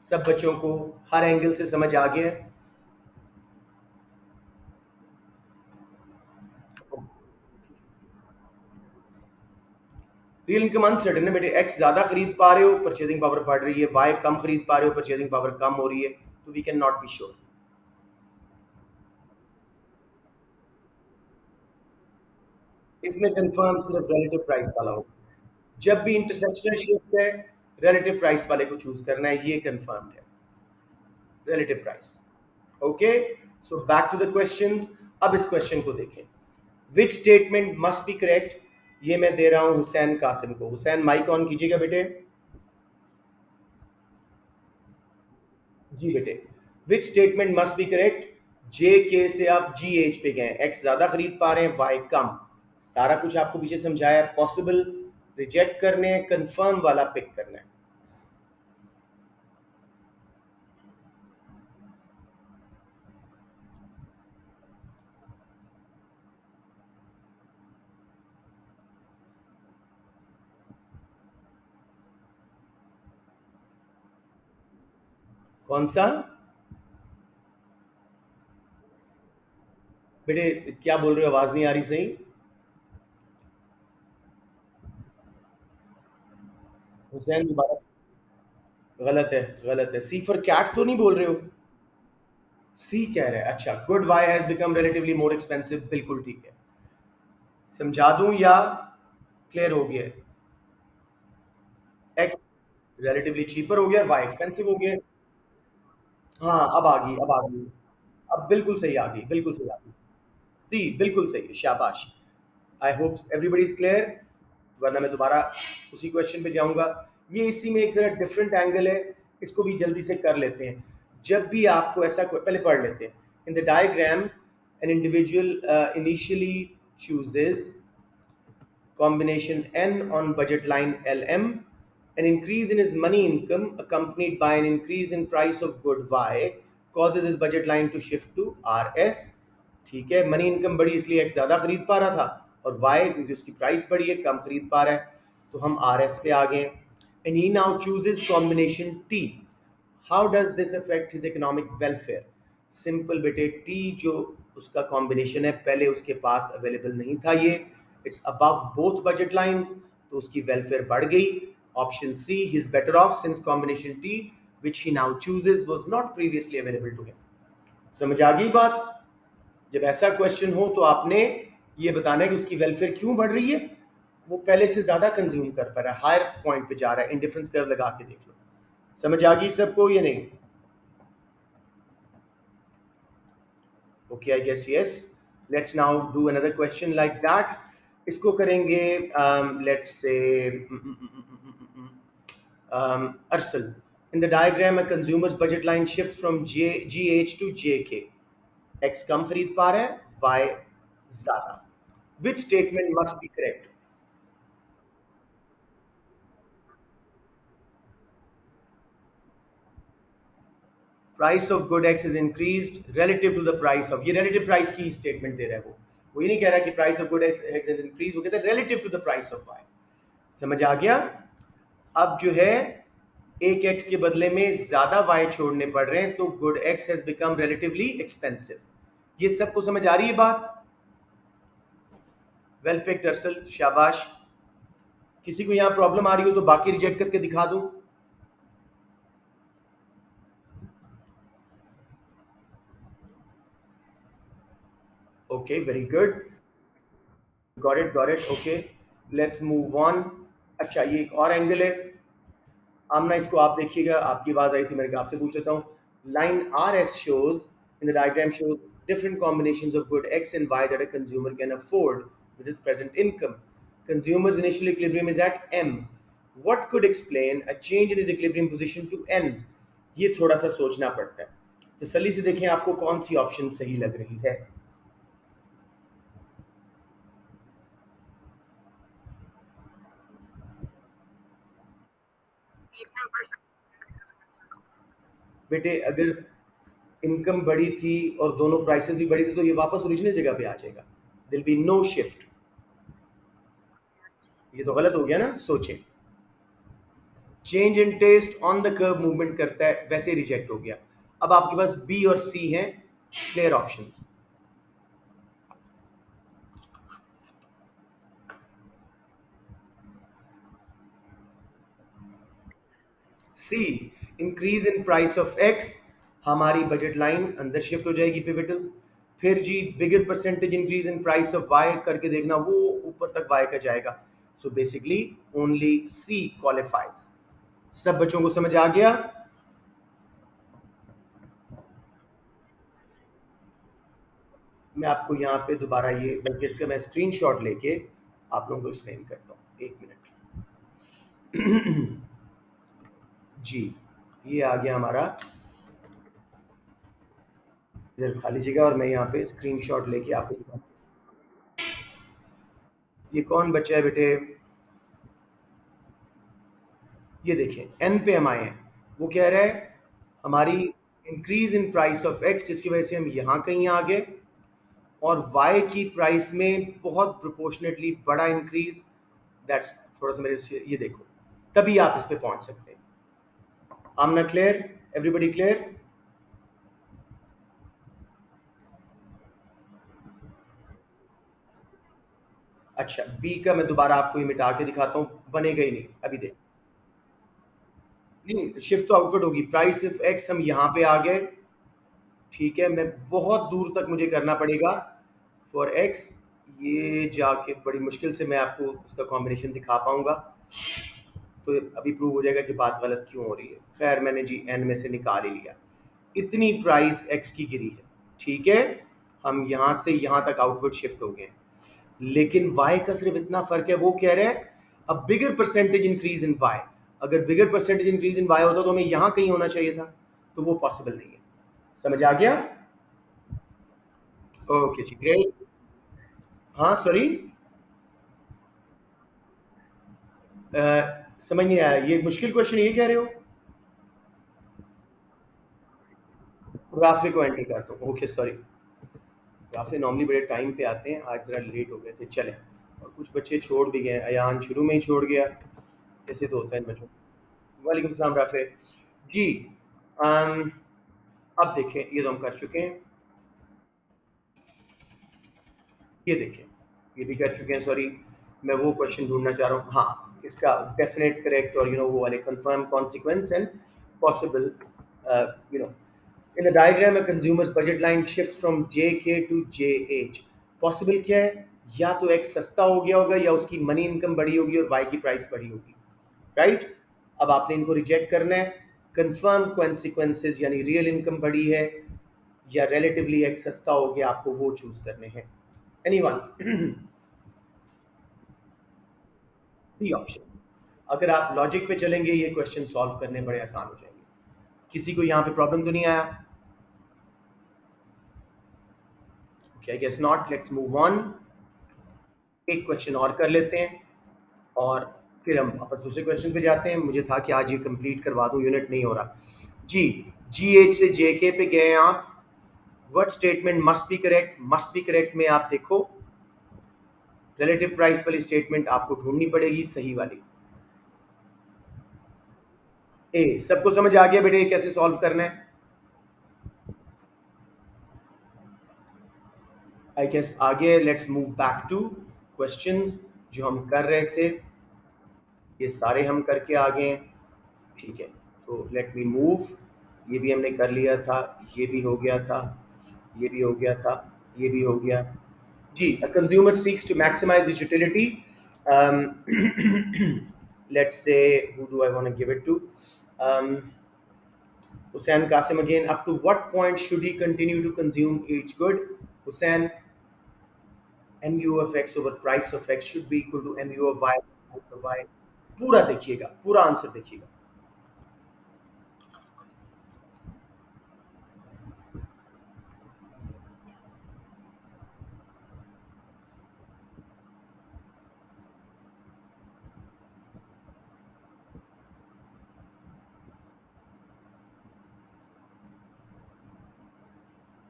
सब बच्चों को हर एंगल से समझ आ गया है। रियल इनकम अनसर्टेन है बेटे, एक्स ज्यादा खरीद पा रहे हो, परचेजिंग पावर बढ़ रही है, वाई कम खरीद पा रहे हो, परचेजिंग पावर कम हो रही है, तो we can not be sure. इसमें कंफर्म सिर्फ रिलेटिव प्राइस वाला होगा, जब भी इंटरसेक्शनल शिफ्ट है रिलेटिव प्राइस वाले को चूज करना है, ये कंफर्म है, relative price. Okay, so back to the questions. अब इस क्वेश्चन को देखें, which statement must be correct, ये मैं दे रहा हूं हुसैन कासिम को। हुसैन माइक ऑन कीजिएगा बेटे। जी बेटे, which statement must be correct, J K से आप जी एच पे गए, एक्स ज्यादा खरीद पा रहे हैं वाई कम, सारा कुछ आपको पीछे समझाया है, पॉसिबल रिजेक्ट करने हैं, कंफर्म वाला पिक करना है। कौन सा बेटे, क्या बोल रहे हो, आवाज नहीं आ रही सही। हुसैन दोबारा, गलत है, गलत है, सी फॉर कैट तो नहीं बोल रहे हो, सी कह रहे हैं, अच्छा, good Y has become relatively more expensive, बिल्कुल ठीक है, समझा दूं या क्लियर हो गया, एक्स रिलेटिवली चीपर हो गया, वाई एक्सपेंसिव हो गया। हाँ अब आ गई, अब आ गई, अब बिल्कुल सही आ गई, बिल्कुल सही आ गई, सी बिल्कुल सही है, शाबाश। I hope everybody is clear, वरना मैं दोबारा उसी क्वेश्चन पे जाऊंगा। ये इसी में एक जरा डिफरेंट एंगल है, इसको भी जल्दी से कर लेते हैं। जब भी आपको ऐसा पहले पढ़ लेते हैं, इन the diagram an individual initially chooses combination N on budget line LM, an increase in his money income accompanied by an increase in price of good Y causes his budget line to shift to RS। ठीक है, money income बढ़ी इसलिए x ज्यादा खरीद पा रहा था, और वाई क्योंकि उसकी प्राइस बढ़ी है कम खरीद पा रहा है, तो हम RS पे आ गए। And he now chooses combination T। How does this affect his economic welfare. Simple बेटे, टी जो उसका कॉम्बिनेशन है पहले उसके पास अवेलेबल नहीं था, ये it's above both budget lines, तो उसकी वेलफेयर बढ़ गई। Option C, he is better off since combination T which he now chooses was not previously available to him. समझ आ गई बात। जब ऐसा क्वेश्चन हो तो आपने ये बताना है कि उसकी वेलफेयर क्यों बढ़ रही है, वो पहले से ज्यादा कंज्यूम कर पा रहा है, हायर पॉइंट पे जा रहा है, इंडिफरेंस कर्व लगा के देख लो। समझ आ गई सबको ये नहीं। Okay, I guess yes. Let's now do another question like that. इसको करेंगे let's say Arsal. In the diagram, a consumer's budget line shifts from GH to JK. X कम खरीद पा रहा है, Y ज़्यादा. Which statement must be correct? Price of good X is increased relative to the price of, ये relative price की statement दे रहा है वो ये नहीं कह रहा कि price of good X is increased, वो कहता है relative to the price of Y. समझ आ गया? अब जो है एक x के बदले में ज्यादा y छोड़ने पड़ रहे हैं तो good x has become relatively expensive. ये सबको समझ आ रही है बात? वेल पिक्ड अरसल, शाबाश. किसी को यहां प्रॉब्लम आ रही हो तो बाकी रिजेक्ट करके दिखा दूं. Okay, very good. Got it. Okay, let's move on. अच्छा, ये एक और एंगल है. आमना, इसको आप देखिएगा. आपकी आवाज आई थी, मैंने कहा आपसे पूछ लेता हूँ. Line R S shows in the diagram shows different combinations of good x and y that a consumer can afford with his present income. Consumer's initial equilibrium is at m. What could explain a change in his equilibrium position to n? ये थोड़ा सा सोचना पड़ता है. तसल्ली से देखें आपको कौन सी ऑप्शन सही लग रही है. बेटे, अगर इनकम बढ़ी थी और दोनों प्राइसेस भी बढ़ी थी तो ये वापस ओरिजिनल जगह पे आ जाएगा. दिल बी नो शिफ्ट. ये तो गलत हो गया ना. सोचें. Change in taste on the curve movement करता है, वैसे रिजेक्ट हो गया. अब आपके पास बी और सी हैं clear options. C, increase in price of X. हमारी बजट लाइन अंदर शिफ्ट हो जाएगी पिवटल. फिर जी bigger percentage increase in price of Y करके देखना, वो ऊपर तक वाई का जाएगा. So basically only C qualifies. सब बच्चों को समझ आ गया? मैं आपको यहाँ पे दोबारा ये, बल्कि इसका मैं स्क्रीनशॉट लेके आप लोगों को एक्सप्लेन करता हूँ. एक मिनट. जी, ये आ गया हमारा. इधर खाली जगह और मैं यहाँ पे स्क्रीनशॉट लेके आपको दिखाऊँ. ये कौन बच्चा है बेटे? ये देखें, एन पे हम आए हैं. वो कह रहा है हमारी increase in price of x, जिसकी वजह से हम यहाँ कहीं आ गए, और वाई की प्राइस में बहुत प्रोपोर्शनेटली बड़ा इंक्रीज. दैट्स थोड़ा सा मेरे से ये देखो, तभी आप इस पे पहुंच सकते हैं. आमना क्लियर? Everybody clear? अच्छा, बी का मैं दोबारा आपको ये मिटा के दिखाता हूँ. बनेगा ही नहीं. अभी देख. नहीं, शिफ्ट तो आउटवर्ड होगी. प्राइस ऑफ एक्स हम यहाँ पे आ गए. ठीक है, मैं बहुत दूर तक मुझे करना पड़ेगा फॉर एक्स. ये जाके बड़ी मुश्किल से मैं आपको उसका कॉम्बिनेशन दिखा पाऊंगा. तो अभी प्रूव हो जाएगा कि बात गलत क्यों हो रही है. खैर, मैंने जी एन में से निकाल ही लिया. इतनी प्राइस एक्स की गिरी है. ठीक है, हम यहाँ से यहाँ तक आउटवर्ड शिफ्ट हो गए. लेकिन वाई का सिर्फ इतना फर्क है. वो कह रहे हैं अ बिगर परसेंटेज इंक्रीज इन वाई. अगर बिगर परसेंटेज इंक्रीज इन वाई होता तो हमें यहाँ कहीं होना चाहिए था. तो वो पॉसिबल नहीं है. समझ आ गया? ओके जी, ग्रेट. हाँ, सॉरी. समझ नहीं आया. ये मुश्किल क्वेश्चन ये कह रहे हो? राफे को एंटर करता हूँ. Okay, sorry. राफे नॉर्मली बड़े टाइम पे आते हैं, आज ज़रा लेट हो गए थे. चले. और कुछ बच्चे छोड़ भी गए. अयान शुरू में ही छोड़ गया. ऐसे तो होता है इन बच्चों. वालेकुम सलाम राफे जी. अम, अब देखें, ये तो हम कर चुके हैं. ये देखें, ये भी कर चुके हैं. सॉरी, मैं वो क्वेश्चन ढूंढना चाह रहा हूँ. हाँ, इसका डेफिनेट करेक्ट और वो वाले confirm consequence and possible. You know In the diagram, a consumer's budget line shifts from JK to JH. Possible क्या है? या तो X सस्ता हो गया होगा, या उसकी मनी इनकम बढ़ी होगी और Y की प्राइस बढ़ी होगी. राइट? अब आपने इनको रिजेक्ट करना है. कंफर्म कॉन्सिक्वेंसेज यानी रियल इनकम बढ़ी है, या रिलेटिवली एक सस्ता हो गया, आपको वो चूज करने हैं। एनीवन? C option. अगर आप लॉजिक पे चलेंगे ये क्वेश्चन सॉल्व करने बड़े आसान हो जाएंगे। किसी को यहाँ पे प्रॉब्लम तो नहीं आया? Okay, I guess not. Let's move on. एक क्वेश्चन और कर लेते हैं और फिर हम वापस दूसरे क्वेश्चन पे जाते हैं। मुझे था कि आज ये कंप्लीट करवा दूं, यूनिट नहीं हो रहा जी। GH से JK पे गए आप। What statement must be correct? Must be correct में आप देखो, रिलेटिव प्राइस वाली स्टेटमेंट आपको ढूंढनी पड़ेगी, सही वाली। ए, सबको समझ आ गया बेटे ये कैसे सॉल्व करना है? आई गेस आगे let's move back two questions जो हम कर रहे थे। ये सारे हम करके आ गए हैं, ठीक है। तो लेट मी मूव। ये भी हमने कर लिया था, ये भी हो गया था, ये भी हो गया था, ये भी हो गया जी। A consumer seeks to maximize its utility. um, let's say, who do I want to give it to? um, Hussain Qasim again. Up to what point should he continue to consume each good? Hussain, mu of x over price of x should be equal to mu of y of y. पूरा देखिएगा, पूरा answer देखिएगा।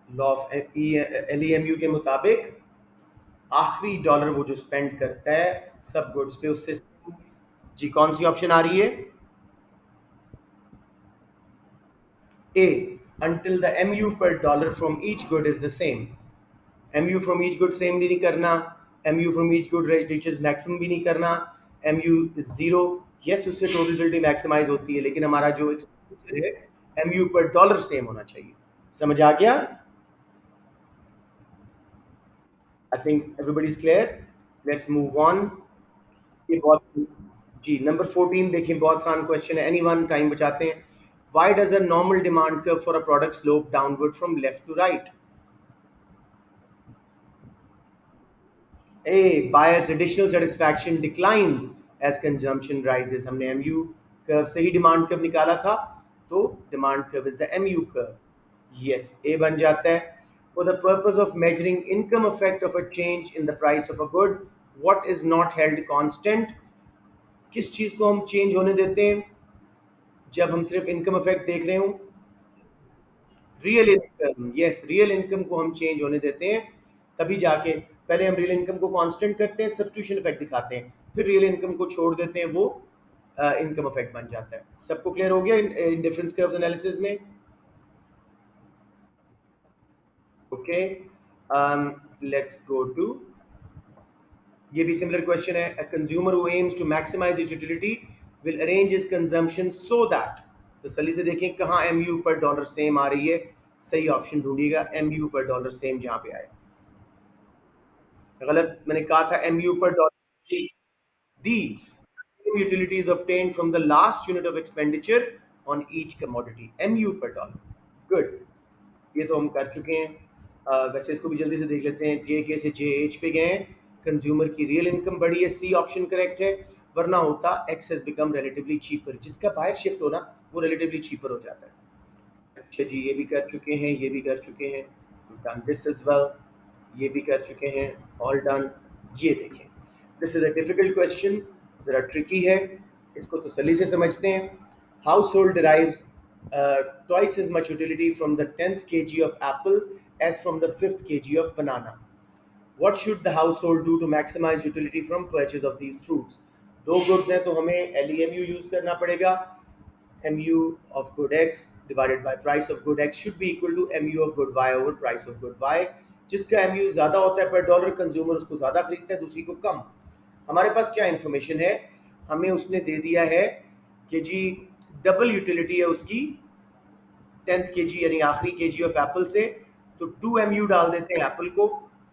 Law of LEMU के मुताबिक आखिरी dollar वो जो spend करता है सब गुड्स पे, उससे जी। कौन सी ऑप्शन आ रही है? A, until the MU per dollar from each good is the same. MU from each good same भी नहीं करना, MU from each good reaches maximum भी नहीं करना, MU is zero। यस, उससे टोटलिटी मैक्सिमाइज होती है, लेकिन हमारा जो एक्सपेंडिचर है MU पर डॉलर सेम होना चाहिए। समझ आ गया? I think everybody is clear. Let's move on. ये बहुत जी। नंबर 14 देखिए, बहुत आसान क्वेश्चन है। एनीवन? टाइम बचाते हैं। Why does a normal demand curve for a product slope downward from left to right? A, buyer's additional satisfaction declines as consumption rises. हमने MU curve से ही डिमांड कर्व निकाला था, तो demand curve is the MU curve. Yes, A बन जाता है। For the purpose of measuring income effect of a change in the price of a good, what is not held constant? किस चीज को हम चेंज होने देते हैं जब हम सिर्फ इनकम इफेक्ट देख रहे हो? Real income. Yes, real income को हम चेंज होने देते हैं, तभी जाके पहले हम रियल इनकम को कांस्टेंट करते हैं, सब्स्टिट्यूशन इफेक्ट दिखाते हैं, फिर रियल इनकम को छोड़ देते हैं, वो इनकम इफेक्ट बन जाता है। सबको क्लियर हो गया इन डिफरेंस कर्व्स एनालिसिस में? ओके, लेट्स गो टू, ये भी सिमिलर क्वेश्चन है। A consumer who aims to maximise his utility will arrange his consumption so that. तसल्ली से देखें कहाँ MU पर डॉलर सेम आ रही है, सही ऑप्शन ढूंढिएगा MU पर डॉलर सेम जहां पे आए। गलत, मैंने कहा था MU पर dollar. D, utility is obtained from the last unit of expenditure on each commodity, MU per dollar. Good, ये तो हम कर चुके हैं। वैसे इसको भी जल्दी से देख लेते हैं। JK से JH पे गए, कंज्यूमर की रियल इनकम बढ़ी है, सी ऑप्शन करेक्ट है, वरना होता X has become relatively cheaper। जिसका बाहर शिफ्ट होना वो relatively cheaper हो जाता है। अच्छा जी, ये भी कर चुके हैं, ये भी कर चुके हैं, done this as well, ये भी कर चुके हैं, all done। ये देखें, this is a difficult question, जरा ट्रिकी है, इसको तसल्ली से समझते हैं। House hold derives twice as much utility from the 10th kg of apple as from the 5th kg of banana. What should the household do to maximize utility from purchase of these fruits? दो goods हैं तो हमें LEMU use करना पड़ेगा। MU of good X divided by price of good X should be equal to MU of good Y over price of good Y। जिसका MU ज्यादा होता है पर डॉलर, कंज्यूमर उसको ज्यादा खरीदता है, दूसरी को कम। हमारे पास क्या इंफॉर्मेशन है? हमें उसने दे दिया है कि जी डबल यूटिलिटी है उसकी 10th केजी यानी आखिरी केजी ऑफ एप्पल से, तो 2 MU डाल देते हैं एप्पल को,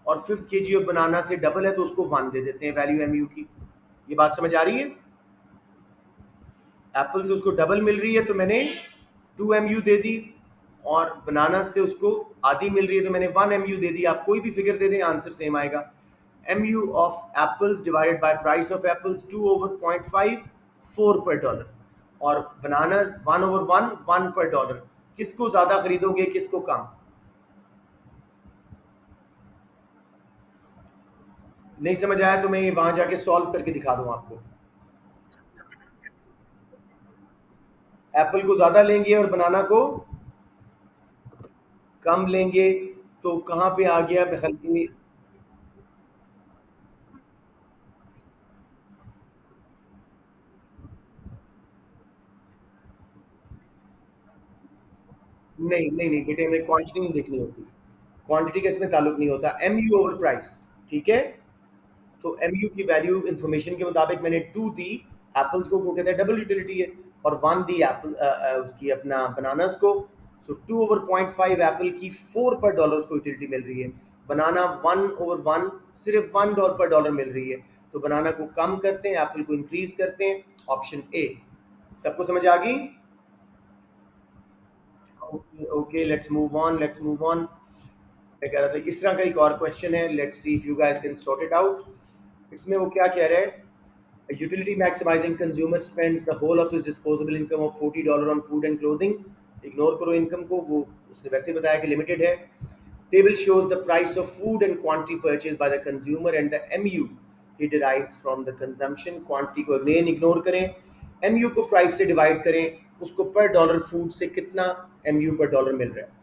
और 5th केजी ऑफ बनाना से डबल है तो उसको 1 दे देते हैं वैल्यू MU की। ये बात समझ आ रही है? एप्पल से उसको डबल मिल रही है तो मैंने 2 MU दे दी, और बनाना से उसको आधी मिल रही है, तो मैंने 1 MU दे दी। आप कोई भी फिगर दे दें आंसर सेम आएगा। MU of apples divided by price of apples 2/0.5, 4 per dollar। और बनानास 1/1, 1 per dollar। किसको ज्यादा खरीदोगे, किसको कम? नहीं समझ आया तो मैं वहां जाके सॉल्व करके दिखा दूं आपको। एप्पल को ज्यादा लेंगे और बनाना को कम लेंगे, तो कहाँ पे आ गया हल्की? नहीं नहीं नहीं बेटे, हमें क्वांटिटी नहीं देखनी होती। क्वांटिटी का इसमें ताल्लुक नहीं होता। MU ओवर प्राइस, ठीक है। तो MU की वैल्यू इंफॉर्मेशन के मुताबिक मैंने 2 दी एप्पल्स को, वो कहते हैं डबल यूटिलिटी है, और 1 दी एप्पल उसकी अपना बनानास को। सो 2/0.5 एप्पल की, 4 per dollar उसको यूटिलिटी मिल रही है। बनाना 1/1, सिर्फ $1 पर मिल रही है। तो बनाना को कम करते हैं, एप्पल को इंक्रीज करते हैं। Option A. सबको समझ आ गई? Okay okay, let's move on, let's move on. मैं कह रहा था इस तरह का एक और क्वेश्चन है, let's see if you guys can sort it out. इसमें वो क्या कह रहा है? A utility maximizing consumer spends the whole of his disposable income of $40 on food and clothing। Ignore करो इनकम को, वो उसने वैसे बताया कि लिमिटेड है। Table shows the price of food and quantity purchased by the consumer and the MU he derives from the consumption। Quantity को again ignore करें, MU को प्राइस से डिवाइड करें, उसको पर डॉलर फूड से कितना MU पर डॉलर मिल रहा है।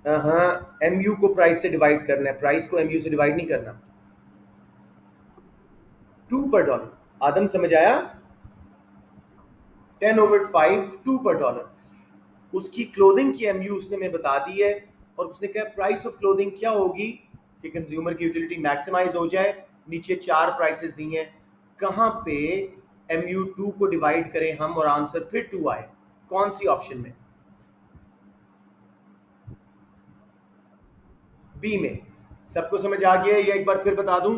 हाँ, MU को प्राइस से डिवाइड करना है, प्राइस को MU से डिवाइड नहीं करना। 2 पर डॉलर। आदम समझ आया? 10/5, 2 पर डॉलर। उसकी क्लोथिंग की MU उसने मैं बता दी है, और उसने कहा प्राइस ऑफ क्लोथिंग क्या होगी कि कंज्यूमर की यूटिलिटी मैक्सिमाइज हो जाए। नीचे 4 प्राइसेस दी हैं, कहाँ पे MU 2 को डिवाइड करें हम और आंसर फिर 2 आए? कौन सी ऑप्शन में? बी में। सबको समझ आ गया या एक बार फिर बता दूं?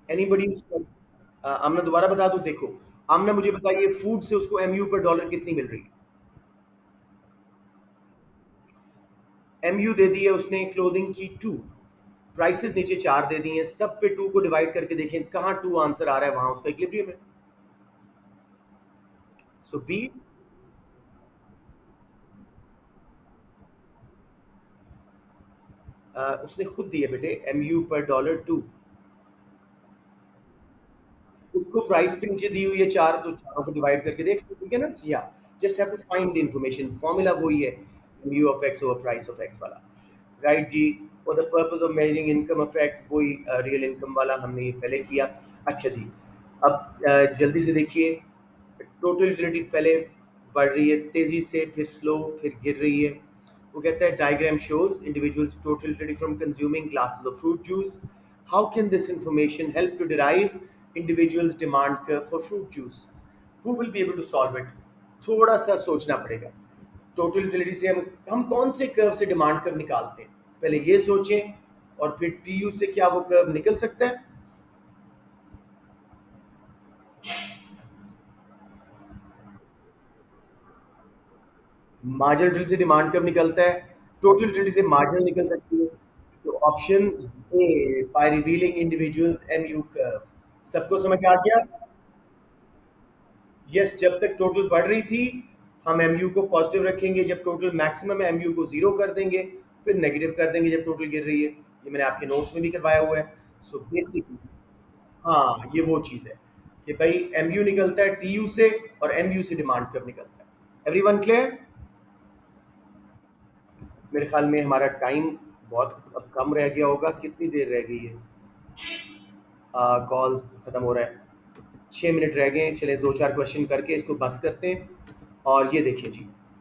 एनीबडी? आमना दोबारा बता दूं? देखो, आमना मुझे बताइए, फूड से उसको MU पर डॉलर कितनी मिल रही है? MU दे दी है उसने क्लोथिंग की 2, प्राइसेस नीचे 4 दे दी हैं, सब पे 2 को डिवाइड करके देखें कहां 2 आंसर आ रहा है, वहां उसका इक्विलिब्रियम है। सो बी। उसने खुद दिया बेटे, MU पर डॉलर 2। उसको प्राइस पे नीचे दी हुई है 4, तो चारों को डिवाइड करके देख, ठीक है ना? या just have to find the information, formula वही है, MU of X over price of X वाला। राइट जी। For the purpose of measuring income effect, वही रियल इनकम वाला हमने ये पहले किया। अच्छा जी, अब जल्दी से देखिए, टोटल यूटिलिटी पहले बढ़ रही है तेजी से, फिर स्लो, फिर गिर रही है। वो कहता है diagram shows individual's total utility from consuming glasses of fruit juice. How can this information help to derive individual's demand curve for fruit juice? Who will be able to solve it? थोड़ा सा सोचना पड़ेगा। Total utility से हम कौन से curve से demand curve निकालते हैं, पहले ये सोचें, और फिर TU से क्या वो कर्व निकल सकता है? मार्जिनल यूटिलिटी से डिमांड कर्व निकलता है, टोटल यूटिलिटी से मार्जिनल निकल सकती है। तो option A, by revealing individual's MU curve. सबको समझ आ गया? यस, जब तक टोटल बढ़ रही थी हम MU को पॉजिटिव रखेंगे, जब टोटल मैक्सिमम है MU को जीरो कर देंगे, फिर नेगेटिव कर देंगे जब टोटल गिर रही है। ये मैंने आपके नोट्स में भी करवाया हुआ है। सो बेसिकली, हाँ, ये वो चीज़ है कि भाई MU निकलता है TU से, और MU से डिमांड कर्व निकलता है। Everyone clear? मेरे ख्याल में हमारा टाइम बहुत अब कम रह गया होगा। कितनी देर रह गई है? कॉल ख़त्म हो रहा है, 6 मिनट रह गए हैं। चले 2-4 क्वेश्चन करके इसको बस करते हैं। और ये देखिए जी,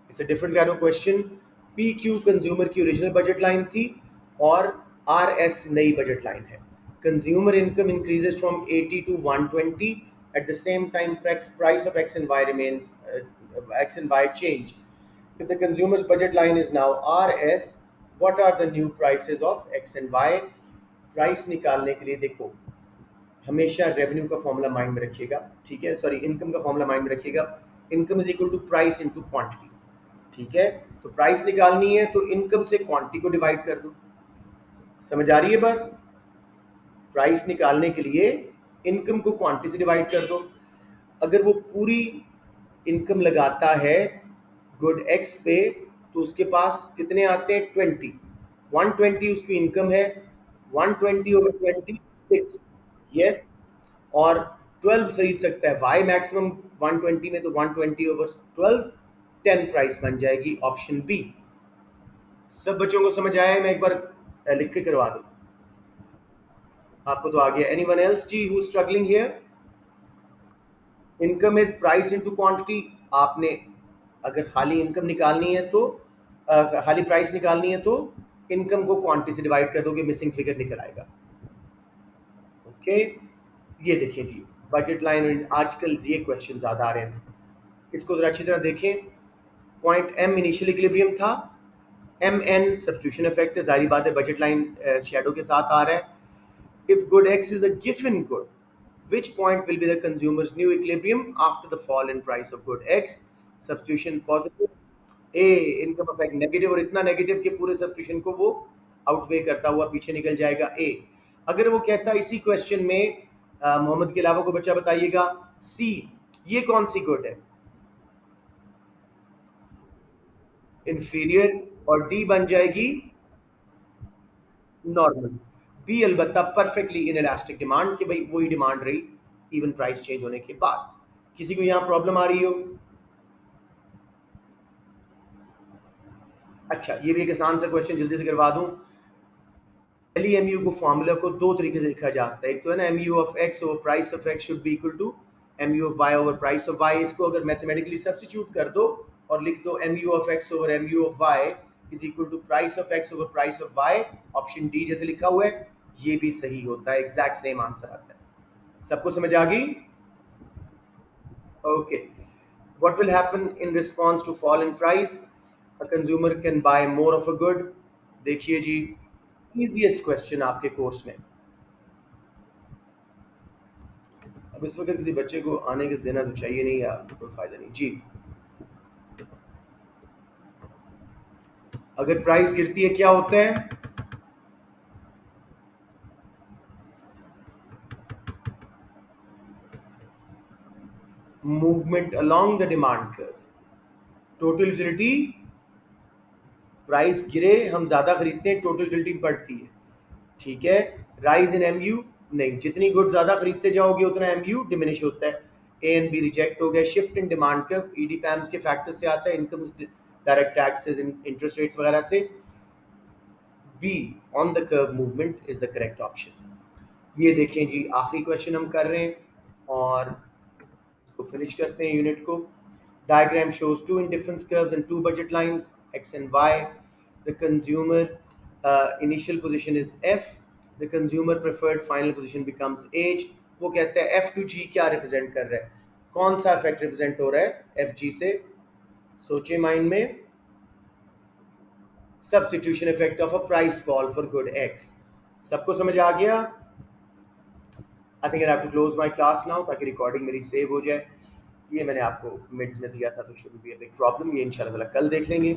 it's a different kind of question. PQ consumer की ओरिजिनल बजट लाइन थी, और RS नई बजट लाइन है। Consumer income increases from 80 to 120, at the same time price of X and Y remains X and Y change। If the consumer's budget line is now RS, what are the new prices of X and Y. Price निकालने के लिए देखो हमेशा revenue का formula mind में रखिएगा, ठीक है, सॉरी इनकम का फॉर्मूला माइंड में रखिएगा। Income is equal to price into quantity, ठीक है। तो प्राइस निकालनी है तो इनकम से क्वांटिटी को डिवाइड कर दो। समझ आ रही है बात? प्राइस निकालने के लिए इनकम को क्वांटिटी से डिवाइड कर दो। अगर वो पूरी इनकम लगाता है गुड एक्स पे तो उसके पास कितने आते हैं 20, 120 उसकी इनकम है, 120 ओवर 20 6, यस। और 12 खरीद सकता है वाई मैक्सिमम 120 में, तो 120 ओवर 12 10 प्राइस बन जाएगी, ऑप्शन बी। सब बच्चों को समझ आया है? मैं एक बार लिख के करवा दूं, आपको तो आ गया। एनीवन एल्स जी who struggling here? Income is price into quantity. आपने अगर खाली इनकम निकालनी है तो खाली प्राइस निकालनी है तो इनकम को क्वांटिटी से डिवाइड कर दोगे, मिसिंग फिगर निकल आएगा। ओके, ये देखिए जी बजट लाइन, आजकल ये क्वेश्चन ज्यादा आ रहे हैं, इसको जरा अच्छी तरह देखें। पॉइंट एम इनिशियल इक्विलिब्रियम था, एम एन सब्स्टिट्यूशन इफेक्ट है, जाहिर बात है बजट लाइन शेडो के साथ आ रहा है। If good X is a given good, which point will be the consumer's new equilibrium after the fall in price of good X? Substitution positive, A income effect negative, और इतना negative कि पूरे substitution को वो outweigh करता हुआ पीछे निकल जाएगा, A। अगर वो कहता है इसी क्वेश्चन में मोहम्मद के अलावा को बच्चा बताइएगा C, ये कौन सी गुड है? इंफीरियर, और D बन जाएगी नॉर्मल। बी अलबत्ता परफेक्टली इन इलास्टिक डिमांड, कि भाई वही डिमांड रही इवन प्राइस चेंज होने के बाद। किसी को यहाँ प्रॉब्लम आ रही हो? अच्छा, ये भी एक आसान सा क्वेश्चन जल्दी से करवा दूं। पहली एम यू को फॉर्मूला को दो तरीके से लिखा जा सकता है। एक तो है ना M U of X over price of X should be equal to M U of Y over price of Y. इसको अगर मैथमेटिकली सब्स्टिट्यूट कर दो और लिख दो M U of X over M U of Y is equal to price of X over price of Y, option D जैसे लिखा हुआ है, ये भी सही होता है, एग्जैक्ट सेम आंसर आता है। सबको समझ आ गई? Okay. What will happen in response to fall in price? A consumer can buy more of a good. देखिए जी, easiest question आपके कोर्स में। अब इस वक्त किसी बच्चे को आने के देना तो चाहिए नहीं, या कोई फायदा नहीं जी। अगर प्राइस गिरती है क्या होता है? Movement along the demand curve. Total utility, price गिरे हम ज्यादा खरीदते हैं, टोटल यूटिलिटी बढ़ती है, ठीक है। राइज इन एमयू, नहीं, जितनी गुड ज्यादा खरीदते जाओगे उतना एमयू डिमिनिश होता है। ए एंड बी रिजेक्ट हो गया। शिफ्ट इन डिमांड कर्व ईडी पैम्स के फैक्टर से आता है, income direct taxes interest rates वगैरह से। B on the curve movement is the correct option. ये देखें जी आखिरी क्वेश्चन हम कर रहे हैं और इसको फिनिश करते हैं यूनिट को। Diagram shows two indifference curves and two budget lines, X and Y. The consumer initial position is F. The consumer preferred final position becomes H. वो कहते हैं F to G क्या रिप्रेजेंट कर रहा है? कौन सा इफेक्ट रिप्रेजेंट हो रहा है F G से? सोचे माइंड में। Substitution effect of a price fall for good X। सबको समझ आ गया? I think I have to close my class now ताकि रिकॉर्डिंग मेरी सेव हो जाए। ये मैंने आपको मिड में दिया था तो should be a big problem, ये इंशाल्लाह कल देख लेंगे।